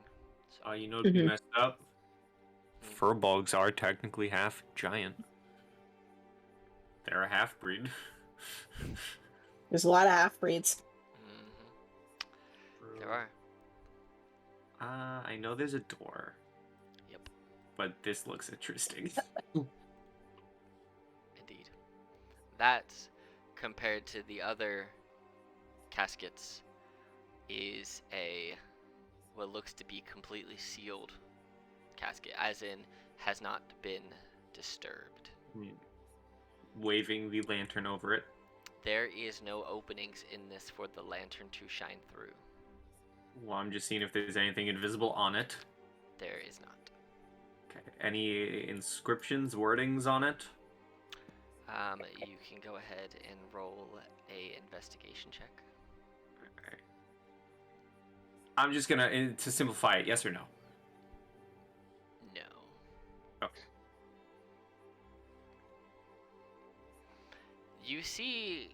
So You know, to be messed up. Furbolgs are technically half giant. They're a half breed. There's a lot of half breeds. Mm-hmm. There are. I know there's a door. Yep. But this looks interesting. Indeed. That, compared to the other caskets, is what looks to be completely sealed casket, as in has not been disturbed. Waving the lantern over it. There is no openings in this for the lantern to shine through. Well, I'm just seeing if there's anything invisible on it. There is not. Okay. Any inscriptions, wordings on it? You can go ahead and roll a investigation check. Okay. I'm just gonna, to simplify it, yes or no? No. Okay. You see,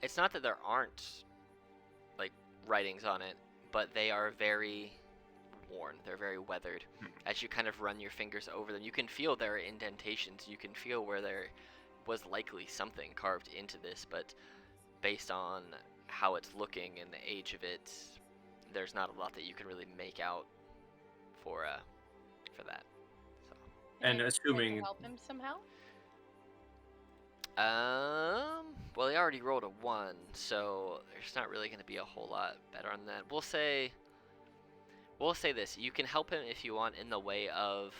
it's not that there aren't, like, writings on it, but they are very worn. They're very weathered. As you kind of run your fingers over them, you can feel there are indentations. You can feel where there was likely something carved into this, but based on how it's looking and the age of it, there's not a lot that you can really make out for that. So. And Can I assuming help him somehow? Well, he already rolled a 1, so there's not really going to be a whole lot better on that. We'll say this: you can help him if you want in the way of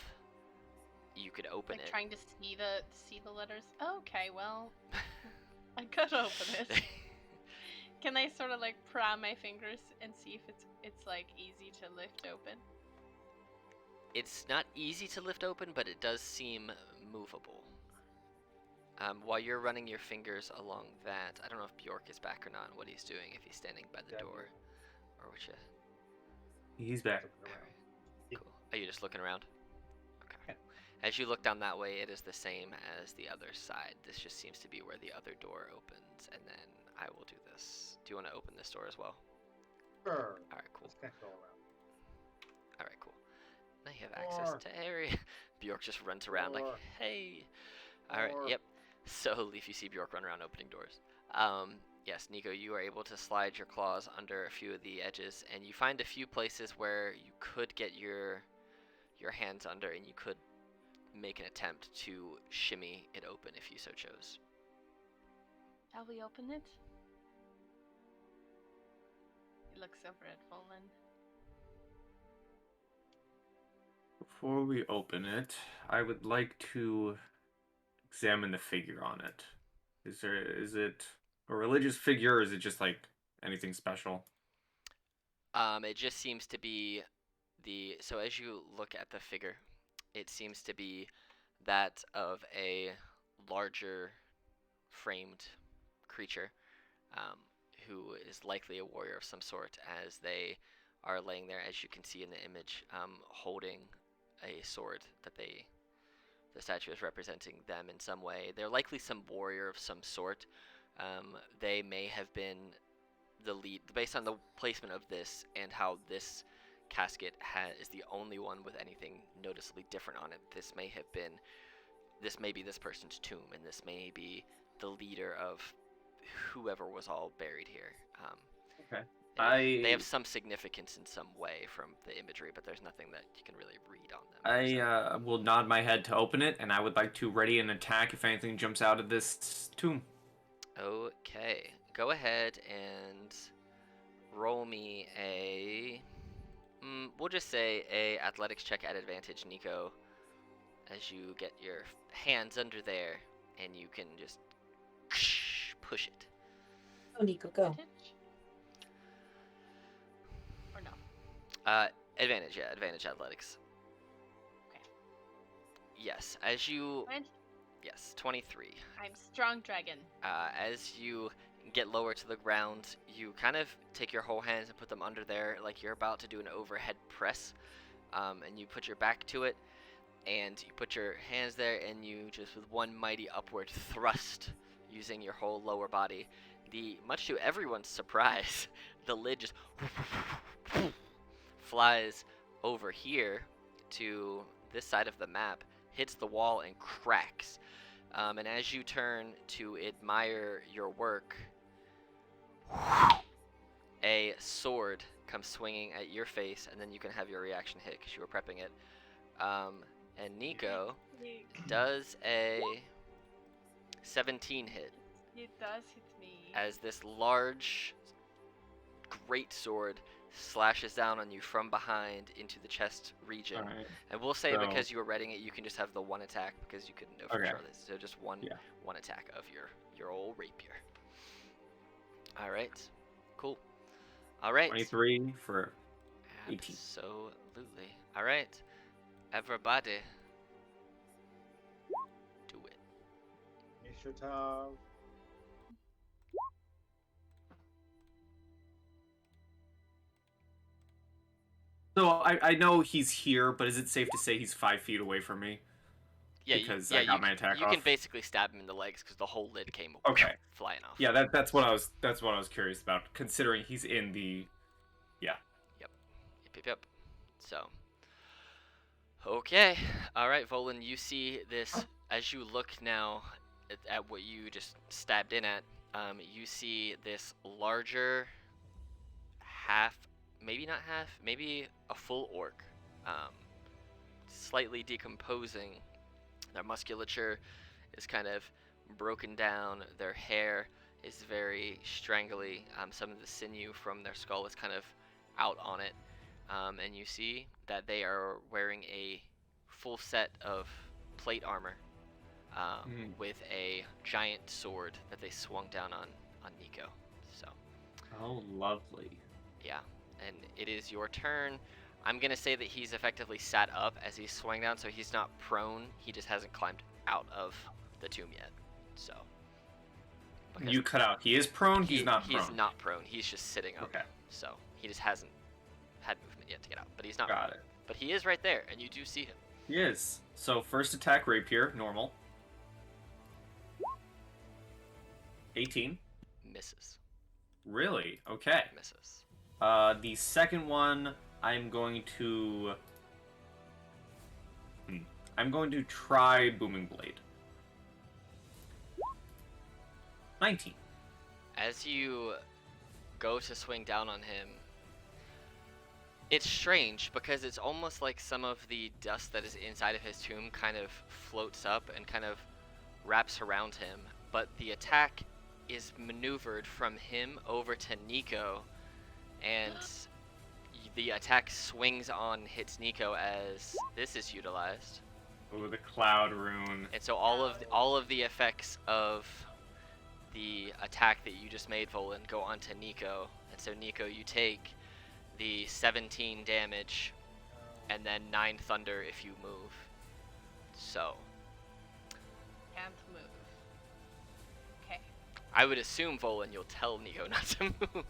you could open Like it. trying to see the letters. Okay, well, I could open it. Can I sort of like pry my fingers and see if it's like easy to lift open? It's not easy to lift open, but it does seem movable. While you're running your fingers along that, I don't know if Bjork is back or not, what he's doing, if he's standing by the Yeah, door, or which. he's back. Looking around. Cool. Are you just looking around? Okay. Yeah. As you look down that way, it is the same as the other side. This just seems to be where the other door opens, and then I will do this. Do you want to open this door as well? Sure. All right, cool. Let's connect all around. All right, cool. Now you have access Door. to area. Bjork just runs around like, Door. hey. All right, Door. yep. So, Leaf, you see Bjork run around opening doors. Yes, Nico, you are able to slide your claws under a few of the edges, and you find a few places where you could get your hands under, and you could make an attempt to shimmy it open if you so chose. Shall we open it? He looks over at Volan. Before we open it, I would like to examine the figure on it. Is it a religious figure, or is it just like anything special? It just seems to be so as you look at the figure, it seems to be that of a larger framed creature, who is likely a warrior of some sort, as they are laying there, as you can see in the image, holding a sword that the statue is representing them in some way. They're likely some warrior of some sort. They may have been the lead, based on the placement of this and how this casket is the only one with anything noticeably different on it. This may be this person's tomb, and this may be the leader of whoever was all buried here. Okay. They have some significance in some way from the imagery, but there's nothing that you can really read on them. I will nod my head to open it, and I would like to ready an attack if anything jumps out of this tomb. Okay, go ahead and roll me a. We'll just say a athletics check at advantage, Nico, as you get your hands under there, and you can just push it. Oh, Nico, go. Advantage? Or no? Advantage, yeah, advantage athletics. Okay. Yes, as you. And Yes, 23. I'm strong dragon. As you get lower to the ground, you kind of take your whole hands and put them under there like you're about to do an overhead press, and you put your back to it, and you put your hands there, and you just, with one mighty upward thrust, using your whole lower body, much to everyone's surprise, the lid just flies over here to this side of the map, hits the wall, and cracks. And as you turn to admire your work, a sword comes swinging at your face, and then you can have your reaction hit because you were prepping it. And Nico does a 17 hit It does hit me. as this large great sword slashes down on you from behind into the chest region. Alright. And we'll say So- because you were reading it, you can just have the one attack because you couldn't know for Okay. sure this. So just one Yeah. one attack of your old rapier. All right, cool. All right. 23 for 18. Absolutely. All right, everybody, do it. Initiative. So I know he's here, but is it safe to say he's 5 feet away from me? Yeah, Because yeah, I got my attack you can off? basicay stab him in the legs because the whole lid came Okay. flying off. Yeah, that's what I was curious about, considering he's in the. Yep. So, okay. All right, Volan, you see this as you look now at what you just stabbed in at. You see this larger maybe not half, maybe a full orc, slightly decomposing. Their musculature is kind of broken down. Their hair is very strangly. Some of the sinew from their skull is kind of out on it. And you see that they are wearing a full set of plate armor with a giant sword that they swung down on Nico. So, Oh, lovely. yeah. And it is your turn. I'm going to say that he's effectively sat up as he's swung down, so he's not prone. He just hasn't climbed out of the tomb yet. So. because You cut out. He is prone. He's not prone. He's not prone. He's just sitting up. Okay. So he just hasn't had movement yet to get out. But he's not. Got it. But he is right there, and you do see him. He is. So first attack rapier, normal. 18. Misses. Really? Okay. Misses. The second one, I'm going to try Booming Blade. 19. As you go to swing down on him, it's strange because it's almost like some of the dust that is inside of his tomb kind of floats up and kind of wraps around him, but the attack is maneuvered from him over to Nico, and the attack swings on, hits Nico as this is utilized. Oh, the Cloud Rune. And so all of the effects of the attack that you just made, Volan, go onto Nico. And so Nico, you take the 17 damage and then 9 thunder if you move. So Can't move. Okay. I would assume, Volan, you'll tell Nico not to move.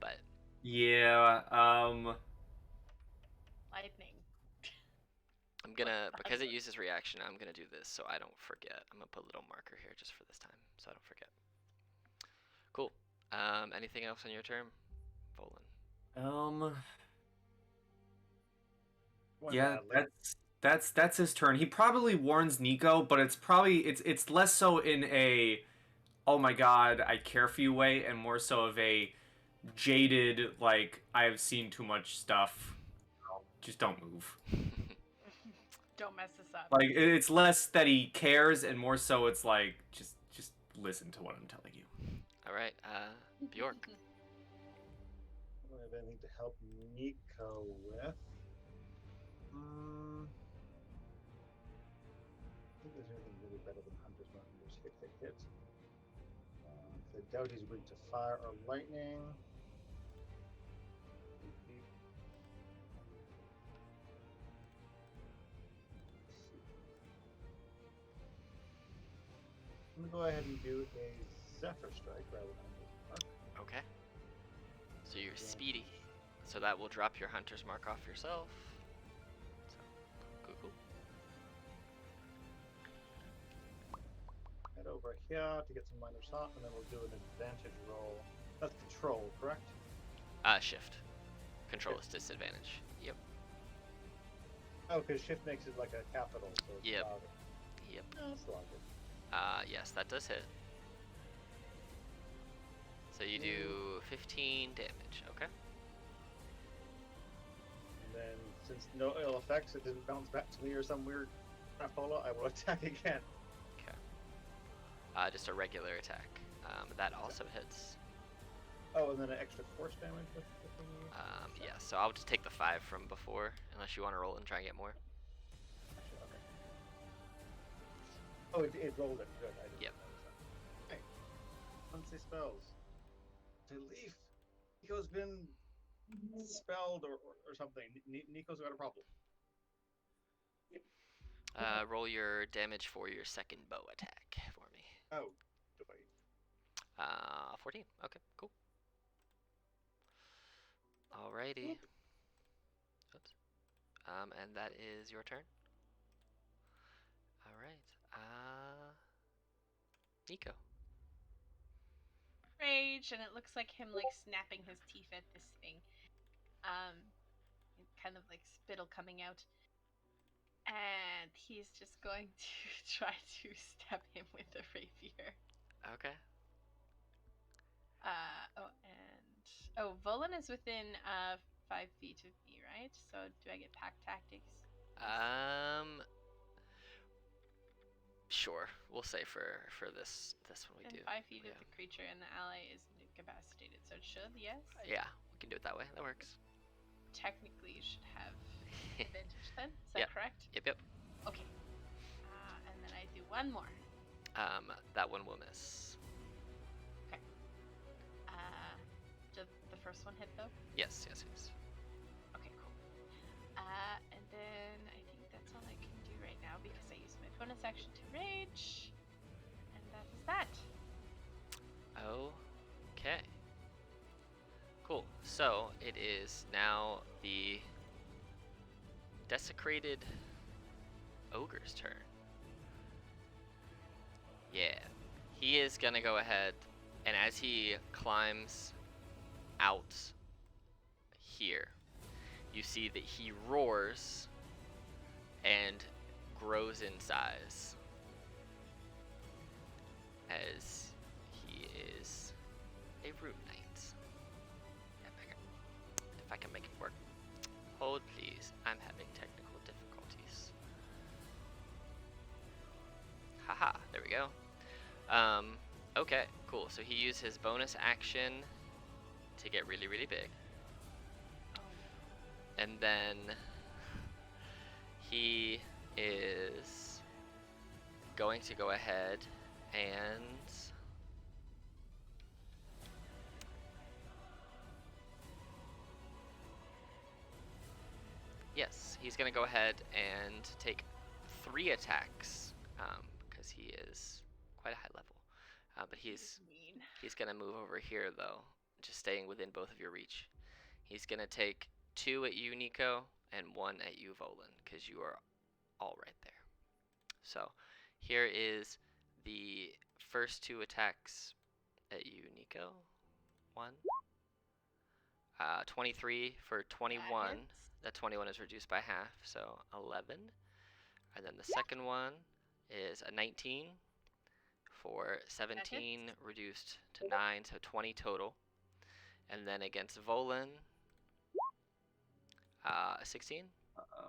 But Yeah, Lightning. I'm gonna, because it uses reaction, I'm gonna do this so I don't forget. I'm gonna put a little marker here just for this time so I don't forget. Cool. Anything else on your turn, Volan? yeah, that's his turn. He probably warns Nico, but it's less so in a, oh my god, I care for you way, and more so of a jaded, like, I have seen too much stuff. Just don't move. Don't mess this up. Like, it's less that he cares, and more so it's like, just listen to what I'm telling you. All right, Bjork. I don't have anything to help Nico with. I think there's anything really better than Hunter's Mark. Just hit. I doubt he's weak to fire or lightning. I'm gonna go ahead and do a Zephyr Strike rather than Hunter's Mark. Okay. So you're speedy. So that will drop your hunter's mark off yourself. So, cool. Head over here to get some minor shot, and then we'll do an advantage roll. That's control, correct? Shift. Control is disadvantage. Yep. Oh, because shift makes it like a capital, so it's Yep. louder. Yep. That's logic. Yes, that does hit. So you do 15 damage. Okay. And then, since no ill effects, it didn't bounce back to me or some weird crapola, I will attack again. Okay. Just a regular attack. That also hits. Oh, and then an extra force damage with the thingy. Yeah, so I'll just take the 5 from before, unless you want to roll and try and get more. Actually, okay. Oh, it rolled it. Good. I didn't Yep. notice that. Okay. Unsay spells. To Leaf. Nico's been spelled or something. Nico's got a problem. Roll your damage for your second bow attack for me. Oh, do I? 14. Okay, cool. Alrighty. Oops. And that is your turn. Alright. Nico. Rage, and it looks like him like snapping his teeth at this thing. And kind of like spittle coming out. And he's just going to try to stab him with a rapier. Okay. Volan is within 5 feet of me, right? So do I get pack tactics? Sure. We'll say for this one we And do. 5 feet Yeah. of the creature and the ally is incapacitated, so it should, yes? Yeah, we can do it that way. That works. Technically, you should have advantage then. Is that Yep. correct? Yep. Okay. And then I do one more. That one will miss. Did the first one hit though? Yes. Okay, cool. And then I think that's all I can do right now because I used my bonus action to rage. And that is that. Okay. Cool. So it is now the desecrated ogre's turn. Yeah. He is gonna go ahead, and as he climbs out here, you see that he roars and grows in size as he is a rune knight. If I can make it work. Hold please, I'm having technical difficulties. Haha, there we go. Okay, cool. So he used his bonus action to get really, really big. And then he is going to go ahead and yes, he's going to go ahead and take 3 attacks because he is quite a high level. But he's going to move over here though, just staying within both of your reach. He's going to take 2 at you, Nico, and 1 at you, Volan, because you are all right there. So here is the first 2 attacks at you, Nico. 1. 23 for 21. That 21 is reduced by half, so 11. And then the second one is a 19 for 17 reduced to 9, so 20 total. And then against Volan, 16.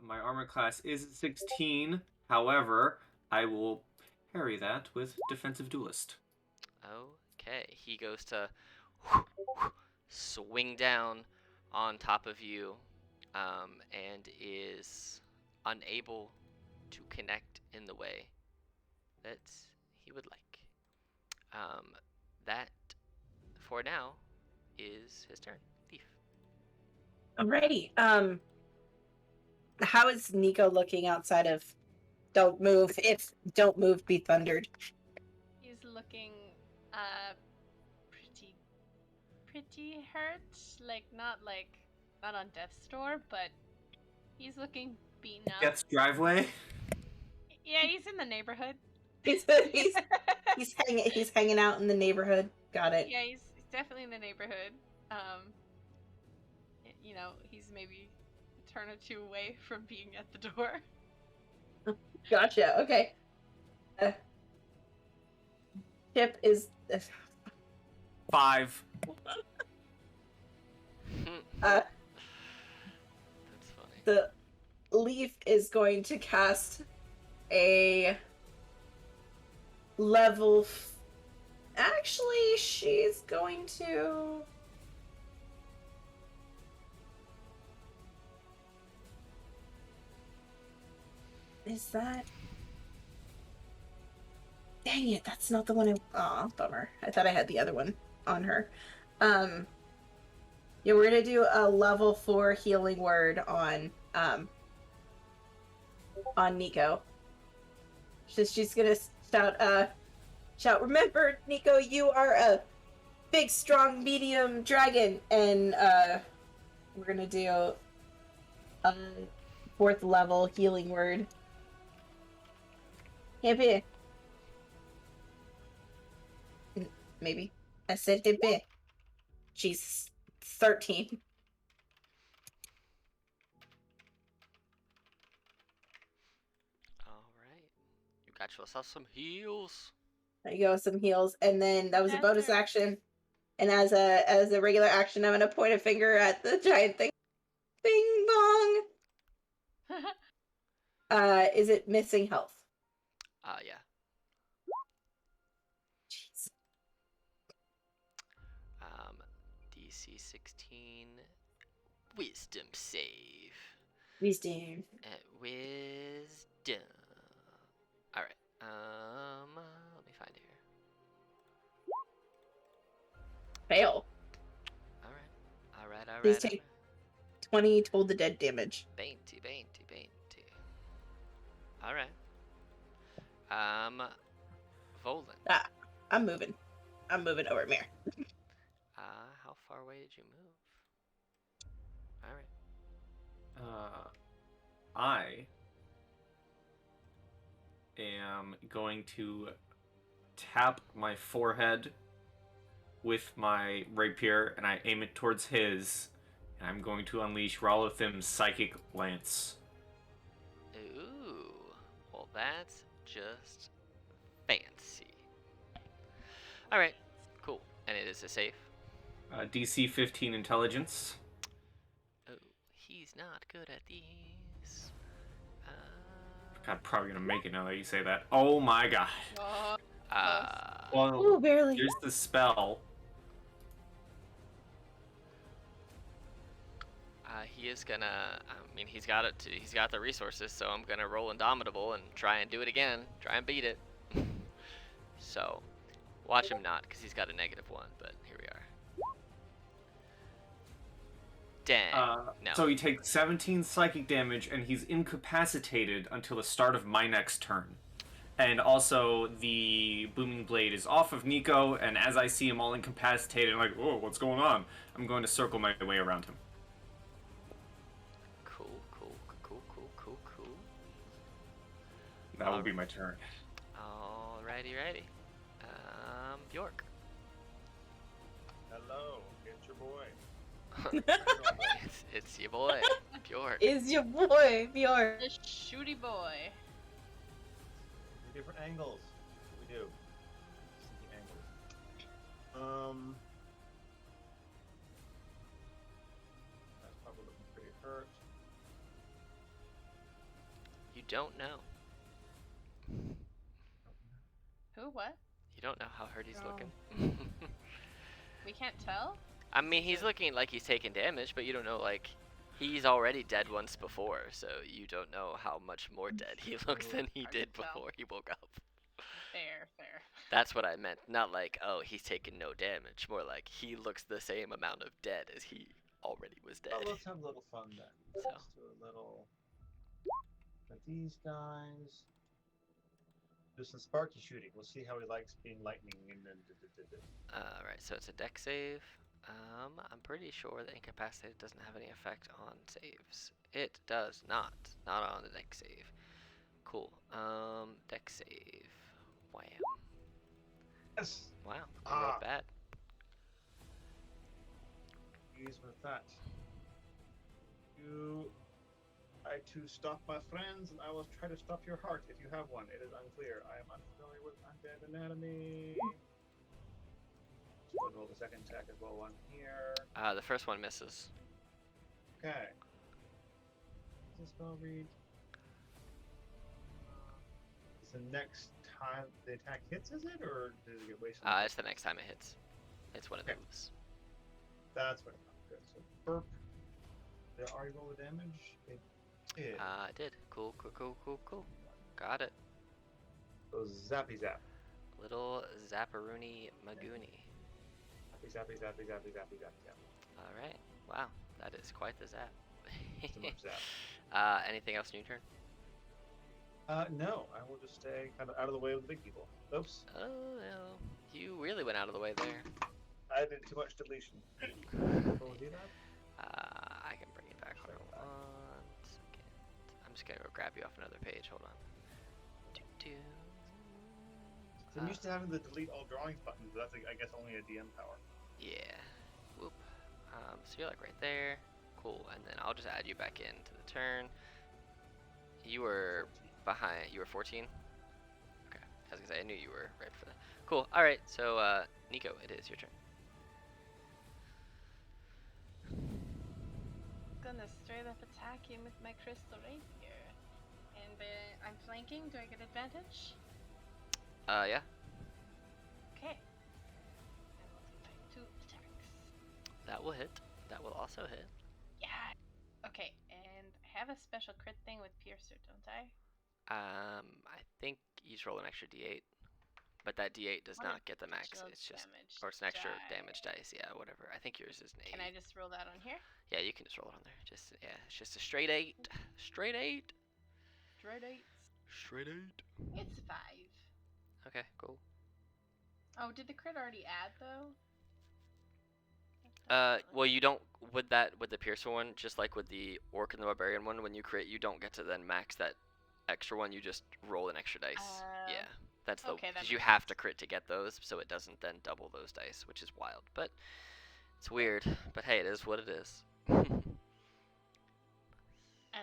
My armor class is 16. However, I will parry that with defensive duelist. Okay, he goes to swing down on top of you and is unable to connect in the way that he would like. That, for now, is his turn. Thief. Alrighty. How is Nico looking outside of don't move? If don't move, be thundered. He's looking pretty hurt. Not on death's door, but he's looking beaten up. Death's driveway? Yeah, he's in the neighborhood. He's hanging out in the neighborhood. Got it. Yeah, he's definitely in the neighborhood. He's maybe a turn or 2 away from being at the door. Gotcha. Okay. Chip is 5. That's funny. the leaf is going to cast a level Actually, she's going to. Is that? Dang it, that's not the one I. Aw, bummer. I thought I had the other one on her. Yeah, we're gonna do a level 4 healing word on Nico. She's gonna shout, remember, Nico, you are a big, strong, medium dragon, and we're gonna do a 4th level healing word. Hippie. Maybe. I said hippie. She's 13. All right. You got yourself some heals. There you go, some heals, and then that was a bonus Better. action. And as a regular action, I'm gonna point a finger at the giant thing. Bing bong. Is it missing health? Yeah. Jeez. DC 16. Wisdom save. Wisdom. Wisdom. All right. Let me find it here. Fail. All right. All right. All Please right. take 20 Toll the Dead damage. Bainty. All right. Volan. Ah, I'm moving. I'm moving over here. How far away did you move? All right. I am going to tap my forehead with my rapier, and I aim it towards his, and I'm going to unleash Rolothim's Psychic Lance. Ooh. Well, that's just fancy. All right. Cool. And it is a safe. DC 15 Intelligence. Oh, he's not good at these. God, probably gonna make it now that you say that. Oh my god. Oh, Well, Ooh, barely. here's the spell. He is gonna. I mean, he's got it. He's got the resources, so I'm gonna roll Indomitable and try and do it again. Try and beat it. So, watch him not, because he's got a -1. But here we are. Dang. No. So he takes 17 psychic damage, and he's incapacitated until the start of my next turn. And also, the booming blade is off of Nico, and as I see him all incapacitated, I'm like, whoa, what's going on? I'm going to circle my way around him. Cool. That will be my turn. Alrighty. Bjork. Hello, it's your boy. It's your boy, Bjork. Is your boy, Bjorn. the shooty boy. Different angles. We do. Sneaky angles. That's probably looking pretty hurt. You don't know. Who? What? You don't know how hurt he's No. looking. We can't tell. I mean, he's looking like he's taking damage, but you don't know, like, he's already dead once before, so you don't know how much more dead he looks than he Hard to did tell. before he woke up. Fair. That's what I meant. Not like, oh, he's taking no damage. More like, he looks the same amount of dead as he already was dead. Well, let's have a little fun then. So. Let's do a little of these guys. Do some sparky shooting. We'll see how he likes being lightning and then. Alright, so it's a deck save. I'm pretty sure that incapacitated doesn't have any effect on saves. It does not. Not on the deck save. Cool. Deck save. Wham. Yes. Wow, you rolled bad. Ease with that. You try to stop my friends, and I will try to stop your heart if you have one. It is unclear. I am unfamiliar with undead anatomy. So I'll roll the second attack as well. One here. The first one misses. Okay. What's the spell read? the next time the attack hits, is it, or does it get wasted? It's the next time it hits. It's when it Okay. moves. That's what I thought. Good. So burp. Did I already roll the damage? It did. It did. Cool. Got it. So zappy zap. Little Zapparoonie Magooney. Zappy zappy zappy zappy zappy zap. All right. Wow, that is quite the zap. Too much zap. Anything else in your turn? No, I will just stay kind of out of the way of the big people. Oops, Oh no, you really went out of the way there. I did too much deletion. Will do that? I can bring it back. Hold on 1 second. I'm just gonna go grab you off another page. Hold on. So I'm used to having the delete all drawings button, but that's, I guess, only a DM power. Yeah. Whoop. So you're like right there. Cool. And then I'll just add you back into the turn. You were behind. You were 14. Okay. I was gonna say I knew you were right for that. Cool. All right. So Nico, it is your turn. Gonna straight up attack him with my crystal rapier. And I'm flanking. Do I get advantage? Yeah. Okay. And we'll do my 2 attacks. That will hit. That will also hit. Yeah. Okay, and I have a special crit thing with Piercer, don't I? I think you just roll an extra D8, but that D8 does What not get the max. additional It's just, damage or it's an extra die? damage dice. Yeah, whatever. I think yours is an 8. Can I just roll that on here? Yeah, you can just roll it on there. Just yeah, it's just a straight 8. Straight 8. Dread 8. Straight 8. It's 5. Okay, cool. Oh, did the crit already add though? Well, you don't with the Piercer one, just like with the Orc and the Barbarian one. When you crit, you don't get to then max that extra one. You just roll an extra dice. Yeah, that's the okay, that because you makes have sense. to crit to get those, so it doesn't then double those dice, which is wild. But it's weird. But hey, it is what it is. And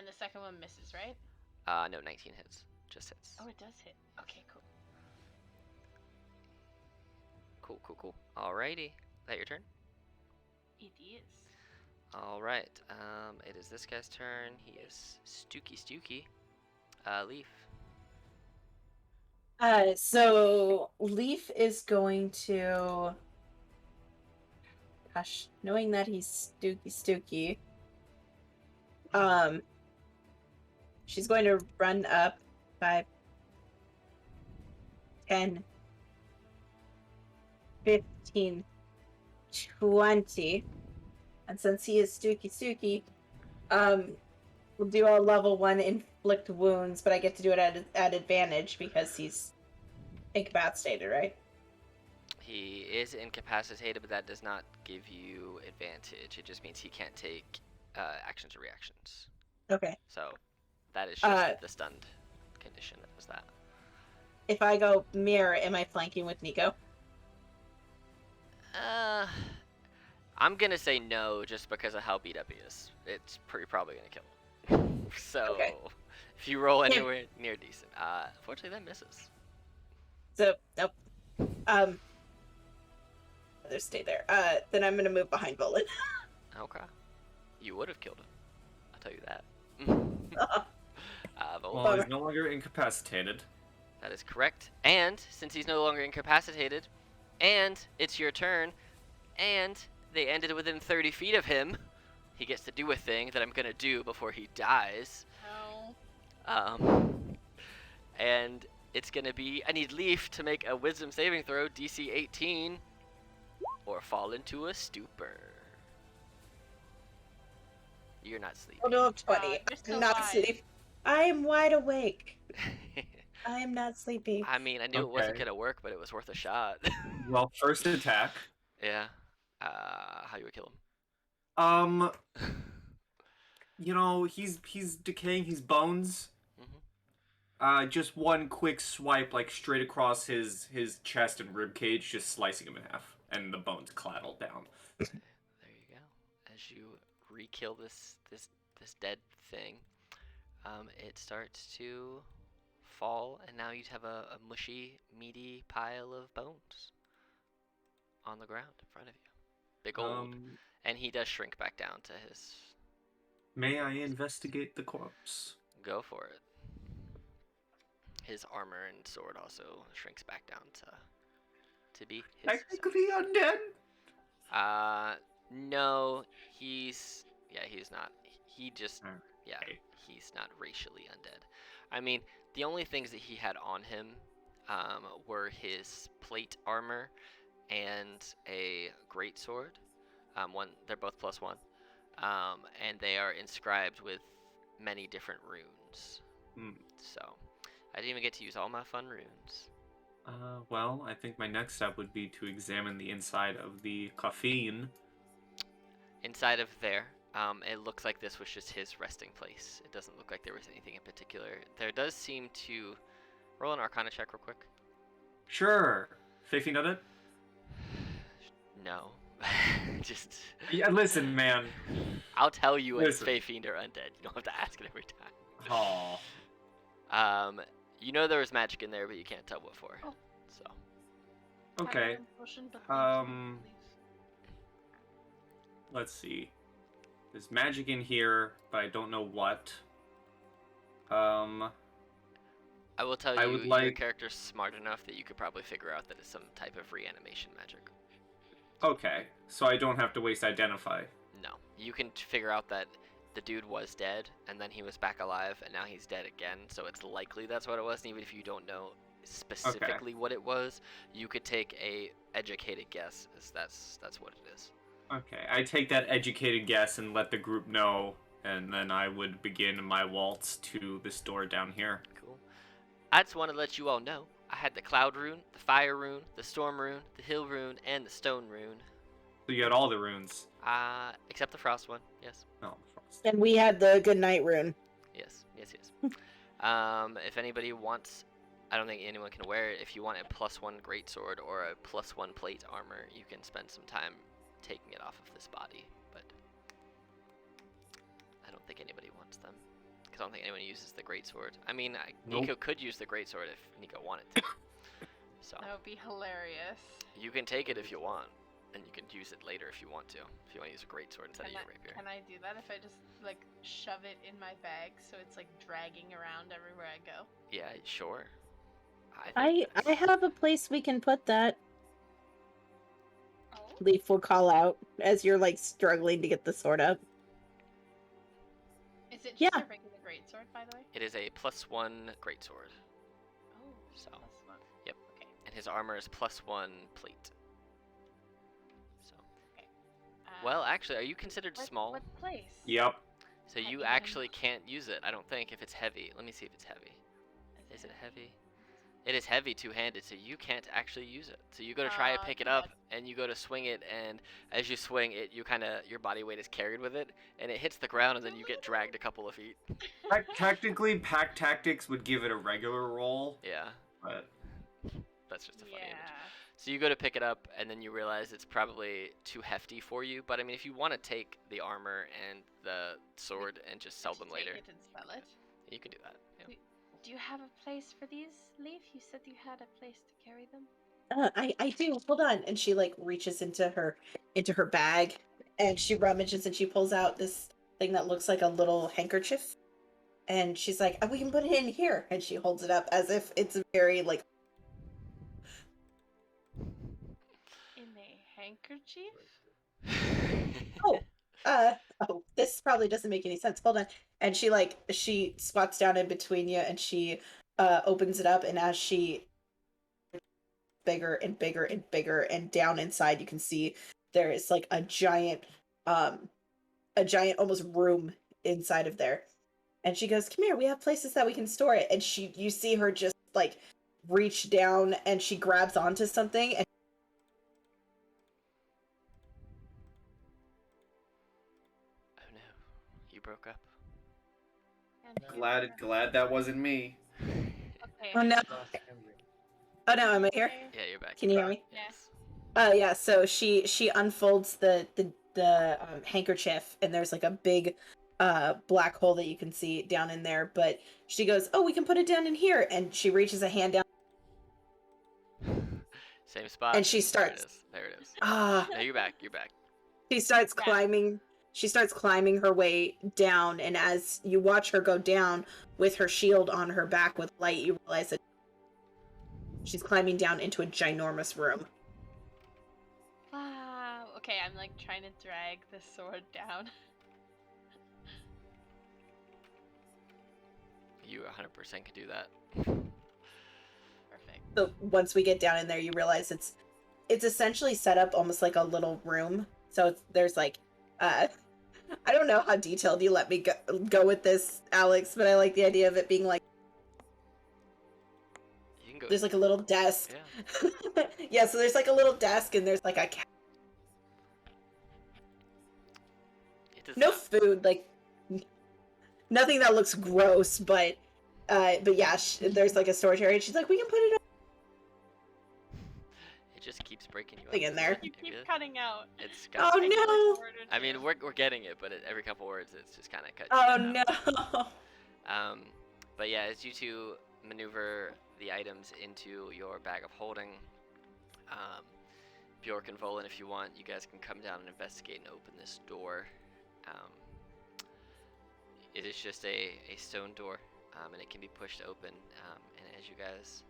the second one misses, right? No, 19 hits. Just hits. Oh, it does hit. Okay, cool. Cool. Alrighty, that your turn. It is. All right. It is this guy's turn. He is Stooky. Leaf. So Leaf is going to, gosh, knowing that he's Stooky, she's going to run up 5, 10, 15, 20, and since he is Stooky, we'll do a level 1 inflict wounds, but I get to do it at advantage because he's incapacitated, right? He is incapacitated, but that does not give you advantage. It just means he can't take actions or reactions. Okay. So that is just the stunned condition that was that. If I go mirror, am I flanking with Nico? I'm gonna say no, just because of how beat up he is. It's probably gonna kill him. So Okay. if you roll anywhere near decent, unfortunately that misses. So nope. Just stay there. Then I'm gonna move behind Volan. Okay. You would have killed him. I'll tell you that. Volan. Well, he's no longer incapacitated. That is correct. And since he's no longer incapacitated, and it's your turn, and they ended within 30 feet of him, he gets to do a thing that I'm gonna do before he dies. Oh. And it's gonna be, I need Leaf to make a Wisdom saving throw, DC 18, or fall into a stupor. You're not sleeping. Oh no, 20. you're still I'm not alive. asleep. I am wide awake. I am not sleepy. I mean, I knew it wasn't Okay. gonna work, but it was worth a shot. Well, first attack. Yeah. How you would kill him? You know, he's decaying his bones. Just one quick swipe, like straight across his chest and rib cage, just slicing him in half, and the bones claddle down. There you go. As you re-kill this dead thing, it starts to fall, and now you'd have a mushy, meaty pile of bones on the ground in front of you. Big old. And he does shrink back down to his. May I investigate the corpse? Go for it. his armor and sword also shrinks back down to be his size. Technically undead. No, he's not. He just Okay. he's not racially undead. I mean, the only things that he had on him were his plate armor and a great sword. They're both +1. And they are inscribed with many different runes. Hmm. So, I didn't even get to use all my fun runes. Well, I think my next step would be to examine the inside of the coffin. Inside of there, it looks like this was just his resting place. It doesn't look like there was anything in particular. There does seem to... Roll an Arcana check real quick. Sure. Faithing on it? No. Just... Yeah, listen, man. I'll tell you when it's Listen. Fae Fiend or Undead. You don't have to ask it every time. Oh. You know there was magic in there, but you can't tell what for. Oh. So... Okay. Had a potion, but leave. Let's see. There's magic in here, but I don't know what. I will tell you, I would your like- character's smart enough that you could probably figure out that it's some type of reanimation magic. Okay, so I don't have to waste identify. No. You can figure out that the dude was dead, and then he was back alive, and now he's dead again, so it's likely that's what it was, and even if you don't know specifically what it was, you could take a educated guess as that's what it is. Okay, I take that educated guess and let the group know, and then I would begin my waltz to this door down here. Cool. I just want to let you all know, I had the cloud rune, the fire rune, the storm rune, the hill rune, and the stone rune. So you got all the runes. Except the frost one, yes. Oh, frost. And we had the good night rune. Yes. If anybody wants, I don't think anyone can wear it. If you want a +1 greatsword or a +1 plate armor, you can spend some time taking it off of this body, but I don't think anybody wants them. Because I don't think anyone uses the greatsword. I mean, Nope. Nico could use the greatsword if Nico wanted to. So, That would be hilarious. you can take it if you want, and you can use it later if you want to. If you want to use a greatsword instead of your rapier. Can I do that if I just like shove it in my bag so it's like dragging around everywhere I go? Yeah, sure. I have a place we can put that. Oh. Leaf will call out as you're like struggling to get the sword up. Is it just Yeah. a regular greatsword, by the way? It is a +1 greatsword, Oh, So, +1. yep. Okay. and his armor is +1 plate. So, Uh, well, actually, are you considered what, small? What place? Yep. So Not you even. actually can't use it, I don't think, if it's heavy. Let me see if it's heavy. Is it heavy? It is heavy two-handed, so you can't actually use it. So you go to try to pick it Okay, up, and you go to swing it, and as you swing it, your body weight is carried with it, and it hits the ground, and then you get dragged a couple of feet. Technically, pack tactics would give it a regular roll, Yeah, but that's just a funny Yeah. image. So you go to pick it up, and then you realize it's probably too hefty for you. But I mean, if you want to take the armor and the sword and just sell them later, Take it and sell it. you can do that. Yeah. Do you have a place for these, Leaf? You said you had a place to carry them. I do. Hold on. And she like reaches into her bag and she rummages and she pulls out this thing that looks like a little handkerchief. And she's like, "Oh, we can put it in here." And she holds it up as if it's a very like In a handkerchief? this probably doesn't make any sense. Hold on. And she squats down in between you and she opens it up, and as she bigger and bigger and bigger, and down inside you can see there is like a giant almost room inside of there. And she goes, "Come here, we have places that we can store it." And you see her just like reach down and she grabs onto something and Oh no, you broke up. And glad that wasn't me. Okay. oh no, Lost Henry. oh no, am I here? Yeah, you're back. Can you hear me? Yes. Yeah, so she unfolds the handkerchief, and there's like a big black hole that you can see down in there, but she goes, "Oh, we can put it down in here." And she reaches a hand down Same spot. and she starts There it is. ah No, you're back. You're back. she starts Yeah. climbing her way down, and as you watch her go down, with her shield on her back with light, you realize that she's climbing down into a ginormous room. Wow. Okay, I'm like trying to drag the sword down. You 100% can do that. Perfect. So once we get down in there, you realize it's essentially set up almost like a little room. So there's like, I don't know how detailed you let me go with this, Alex, but I like the idea of it being like, You can go. there's like a little desk. Yeah. Yeah, so there's like a little desk and there's like a It does no not. food, like nothing that looks gross, but yeah, there's like a storage area. She's like, we can put it It just keeps breaking you up. Thing in there. You You're keep good. cutting out. It's Oh, got. I can no! record it I mean, too. we're getting it, but every couple words, it's just kind of cut. Oh you out. no! But yeah, as you two maneuver the items into your bag of holding, Bjork and Volan, if you want, you guys can come down and investigate and open this door. It is just a stone door, and it can be pushed open. And as you guys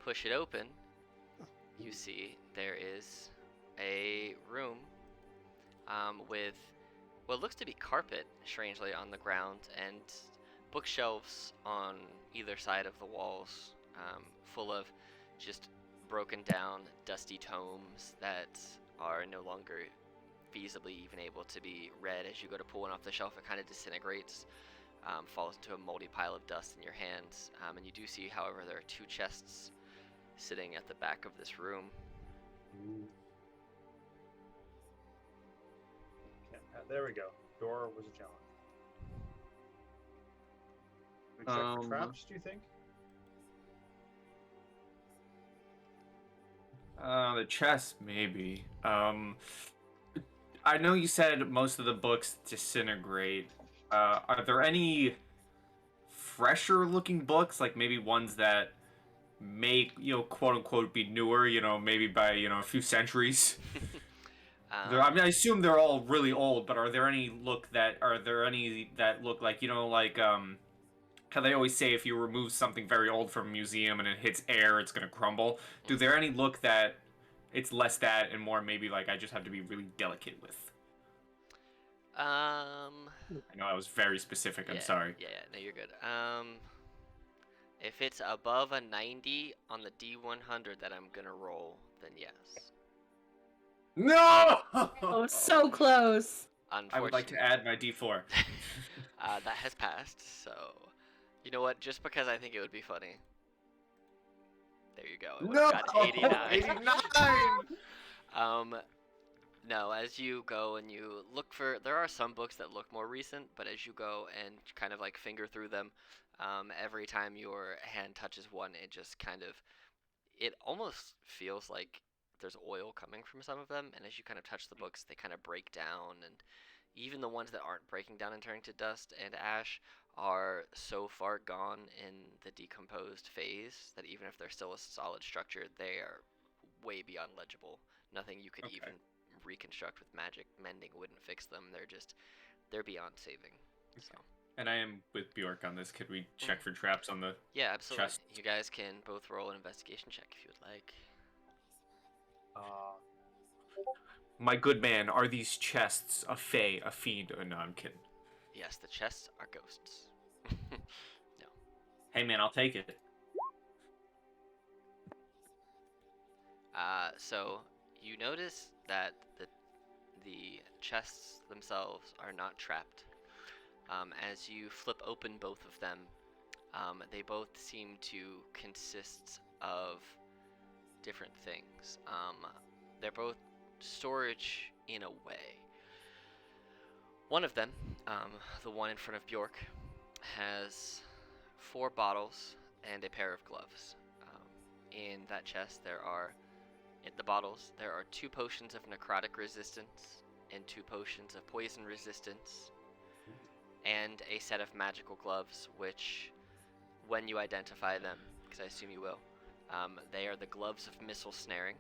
push it open, you see there is a room with what looks to be carpet, strangely, on the ground, and bookshelves on either side of the walls, full of just broken down, dusty tomes that are no longer feasibly even able to be read. As you go to pull one off the shelf, it kind of disintegrates, falls into a moldy pile of dust in your hands. And you do see, however, there are two chests sitting at the back of this room. There we go. Door was a challenge. We check traps, do you think? The chest, maybe. I know you said most of the books disintegrate. Are there any fresher looking books, like maybe ones that may, quote unquote, be newer, maybe by, a few centuries? I mean, I assume they're all really old, but are there any that look like, how they always say if you remove something very old from a museum and it hits air, it's gonna crumble? Do there any look that it's less that and more maybe like I just have to be really delicate with? I know I was very specific. I'm sorry. Yeah, no, you're good. If it's above a 90 on the D100 that I'm gonna roll, then yes. No! Oh, so close. I would like to add my D4. That has passed, so you know what? Just because I think it would be funny. There you go. It No! got 89. 89! No, as you go and you look for, there are some books that look more recent, but as you go and kind of like finger through them, every time your hand touches one, it just kind of, it almost feels like there's oil coming from some of them, and as you kind of touch the books, they kind of break down, and even the ones that aren't breaking down and turning to dust and ash are so far gone in the decomposed phase that even if they're still a solid structure, they are way beyond legible. Nothing you could even reconstruct with magic mending wouldn't fix them. They're beyond saving. So. And I am with Bjork on this. Could we check for traps on the absolutely. chest? You guys can both roll an investigation check if you would like. My good man, are these chests a fae, a fiend? No, I'm kidding. Yes, the chests are ghosts. No. Hey man, I'll take it. So you notice that the chests themselves are not trapped. As you flip open both of them, they both seem to consist of different things. They're both storage in a way. One of them, the one in front of Bjork, has 4 bottles and a pair of gloves. In that chest, in the bottles, there are 2 potions of necrotic resistance and 2 potions of poison resistance, and a set of magical gloves, which, when you identify them, because I assume you will, they are the gloves of missile snaring.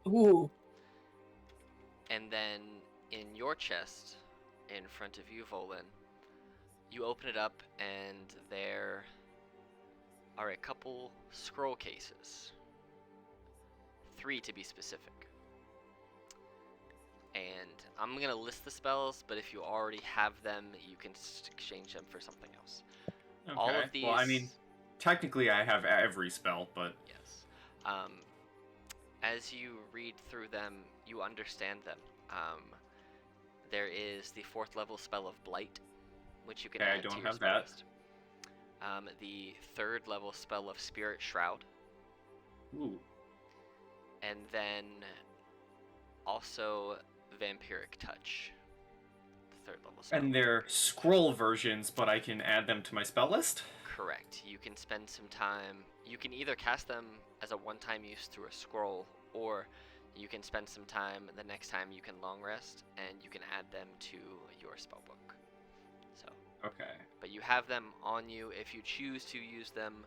Ooh. And then in your chest, in front of you, Volan, you open it up, and there are a couple scroll cases. 3 to be specific. And I'm going to list the spells, but if you already have them, you can exchange them for something else. Okay. All of these... Well, I mean, technically I have every spell, but... Yes. As you read through them, you understand them. There is the 4th level spell of Blight, which you can Okay, I add don't to your have spell that. list. The 3rd level spell of Spirit Shroud. Ooh. And then also Vampiric Touch, the 3rd level spell. And they're scroll versions, but I can add them to my spell list? Correct. You can spend some time. You can either cast them as a one-time use through a scroll, or you can spend some time the next time you can long rest, and you can add them to your spellbook. So. Okay. But you have them on you. If you choose to use them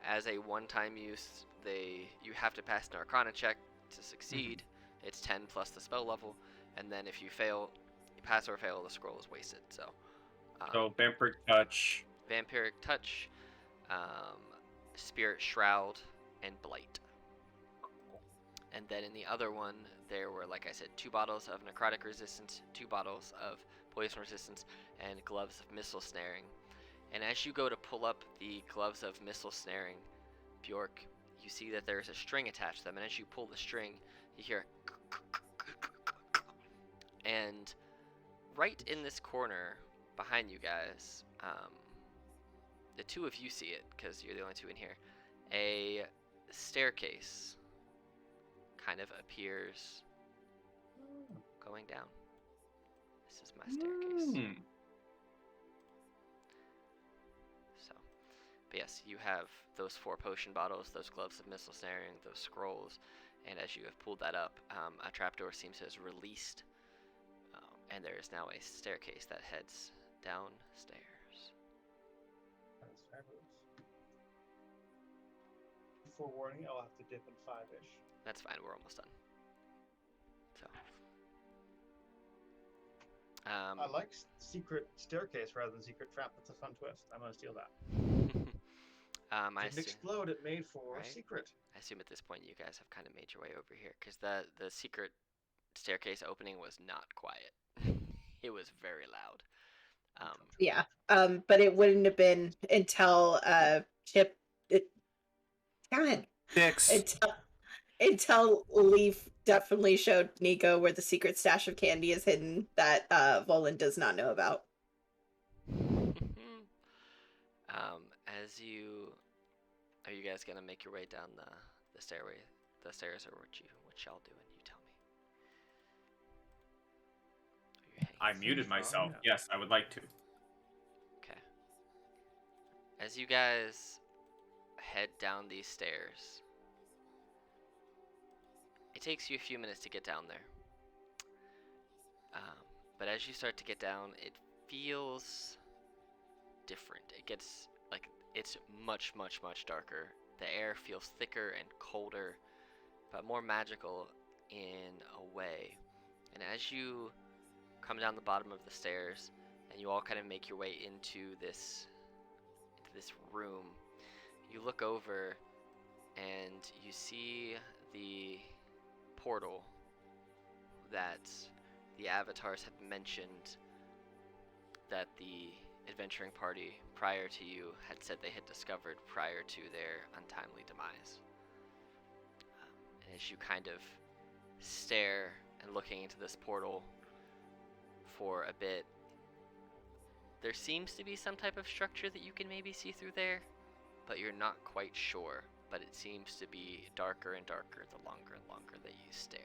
as a one-time use, you have to pass an Arcana check to succeed. It's 10 plus the spell level, and then if you fail, you pass or fail, the scroll is wasted. So Vampiric Touch. Vampiric Touch, Spirit Shroud, and Blight. And then in the other one, there were, like I said, 2 bottles of Necrotic Resistance, 2 bottles of Poison Resistance, and Gloves of Missile Snaring. And as you go to pull up the Gloves of Missile Snaring, Bjork, you see that there's a string attached to them, and as you pull the string, you hear... And right in this corner, behind you guys, the 2 of you see it, because you're the only 2 in here, a staircase kind of appears going down. This is my staircase. So, but yes, you have those 4 potion bottles, those Gloves of Missile Snaring, those scrolls, and as you have pulled that up, a trapdoor seems to have released, and there is now a staircase that heads downstairs. That's fabulous. Forewarning, I'll have to dip in 5-ish. That's fine, we're almost done. So. I like secret staircase rather than secret trap. That's a fun twist. I'm gonna steal that. I Didn't explode. It made for right? secret. I assume at this point you guys have kind of made your way over here, because the secret staircase opening was not quiet. It was very loud. Yeah. But it wouldn't have been until Chip. Damn it. Dix. Until Leaf definitely showed Nico where the secret stash of candy is hidden that Volan does not know about. Are you guys gonna make your way down the stairs, or what y'all doing? You tell me. I muted myself. Yes, I would like to. Okay. As you guys head down these stairs, it takes you a few minutes to get down there. But as you start to get down, it feels different. It gets like it's much, much, much darker. The air feels thicker and colder, but more magical in a way. And as you come down the bottom of the stairs, and you all kind of make your way into this room, you look over and you see the portal that the avatars have mentioned that the adventuring party prior to you had said they had discovered prior to their untimely demise. And as you kind of stare and looking into this portal for a bit, there seems to be some type of structure that you can maybe see through there, but you're not quite sure. But it seems to be darker and darker the longer and longer that you stare.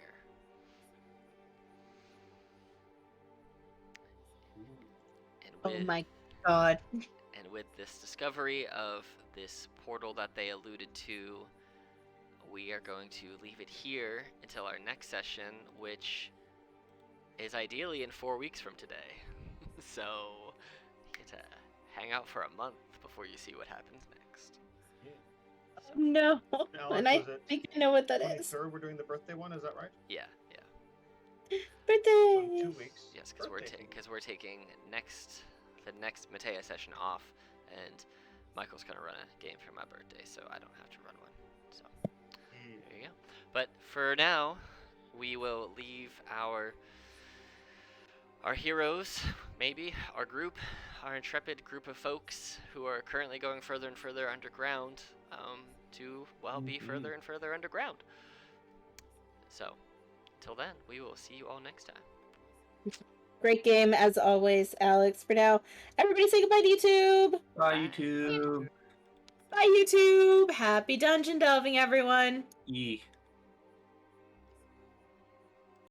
And Oh my god. And with this discovery of this portal that they alluded to, we are going to leave it here until our next session, which is ideally in 4 weeks from today. So you get to hang out for a month before you see what happens next. Yeah. So, No. Alex, And I was it think I know what that is. 23rd, we're doing the birthday one, is that right? yeah. Birthday! So in 2 weeks. Yes, birthday. because we're taking the next Mateia session off, and Michael's gonna run a game for my birthday, so I don't have to run one. So there you go. But for now, we will leave our heroes, maybe our group, our intrepid group of folks who are currently going further and further underground, to be further and further underground. So, till then, we will see you all next time. Great game as always, Alex. For now, everybody say goodbye to YouTube. Bye, YouTube. Bye, YouTube. Happy dungeon delving, everyone. E.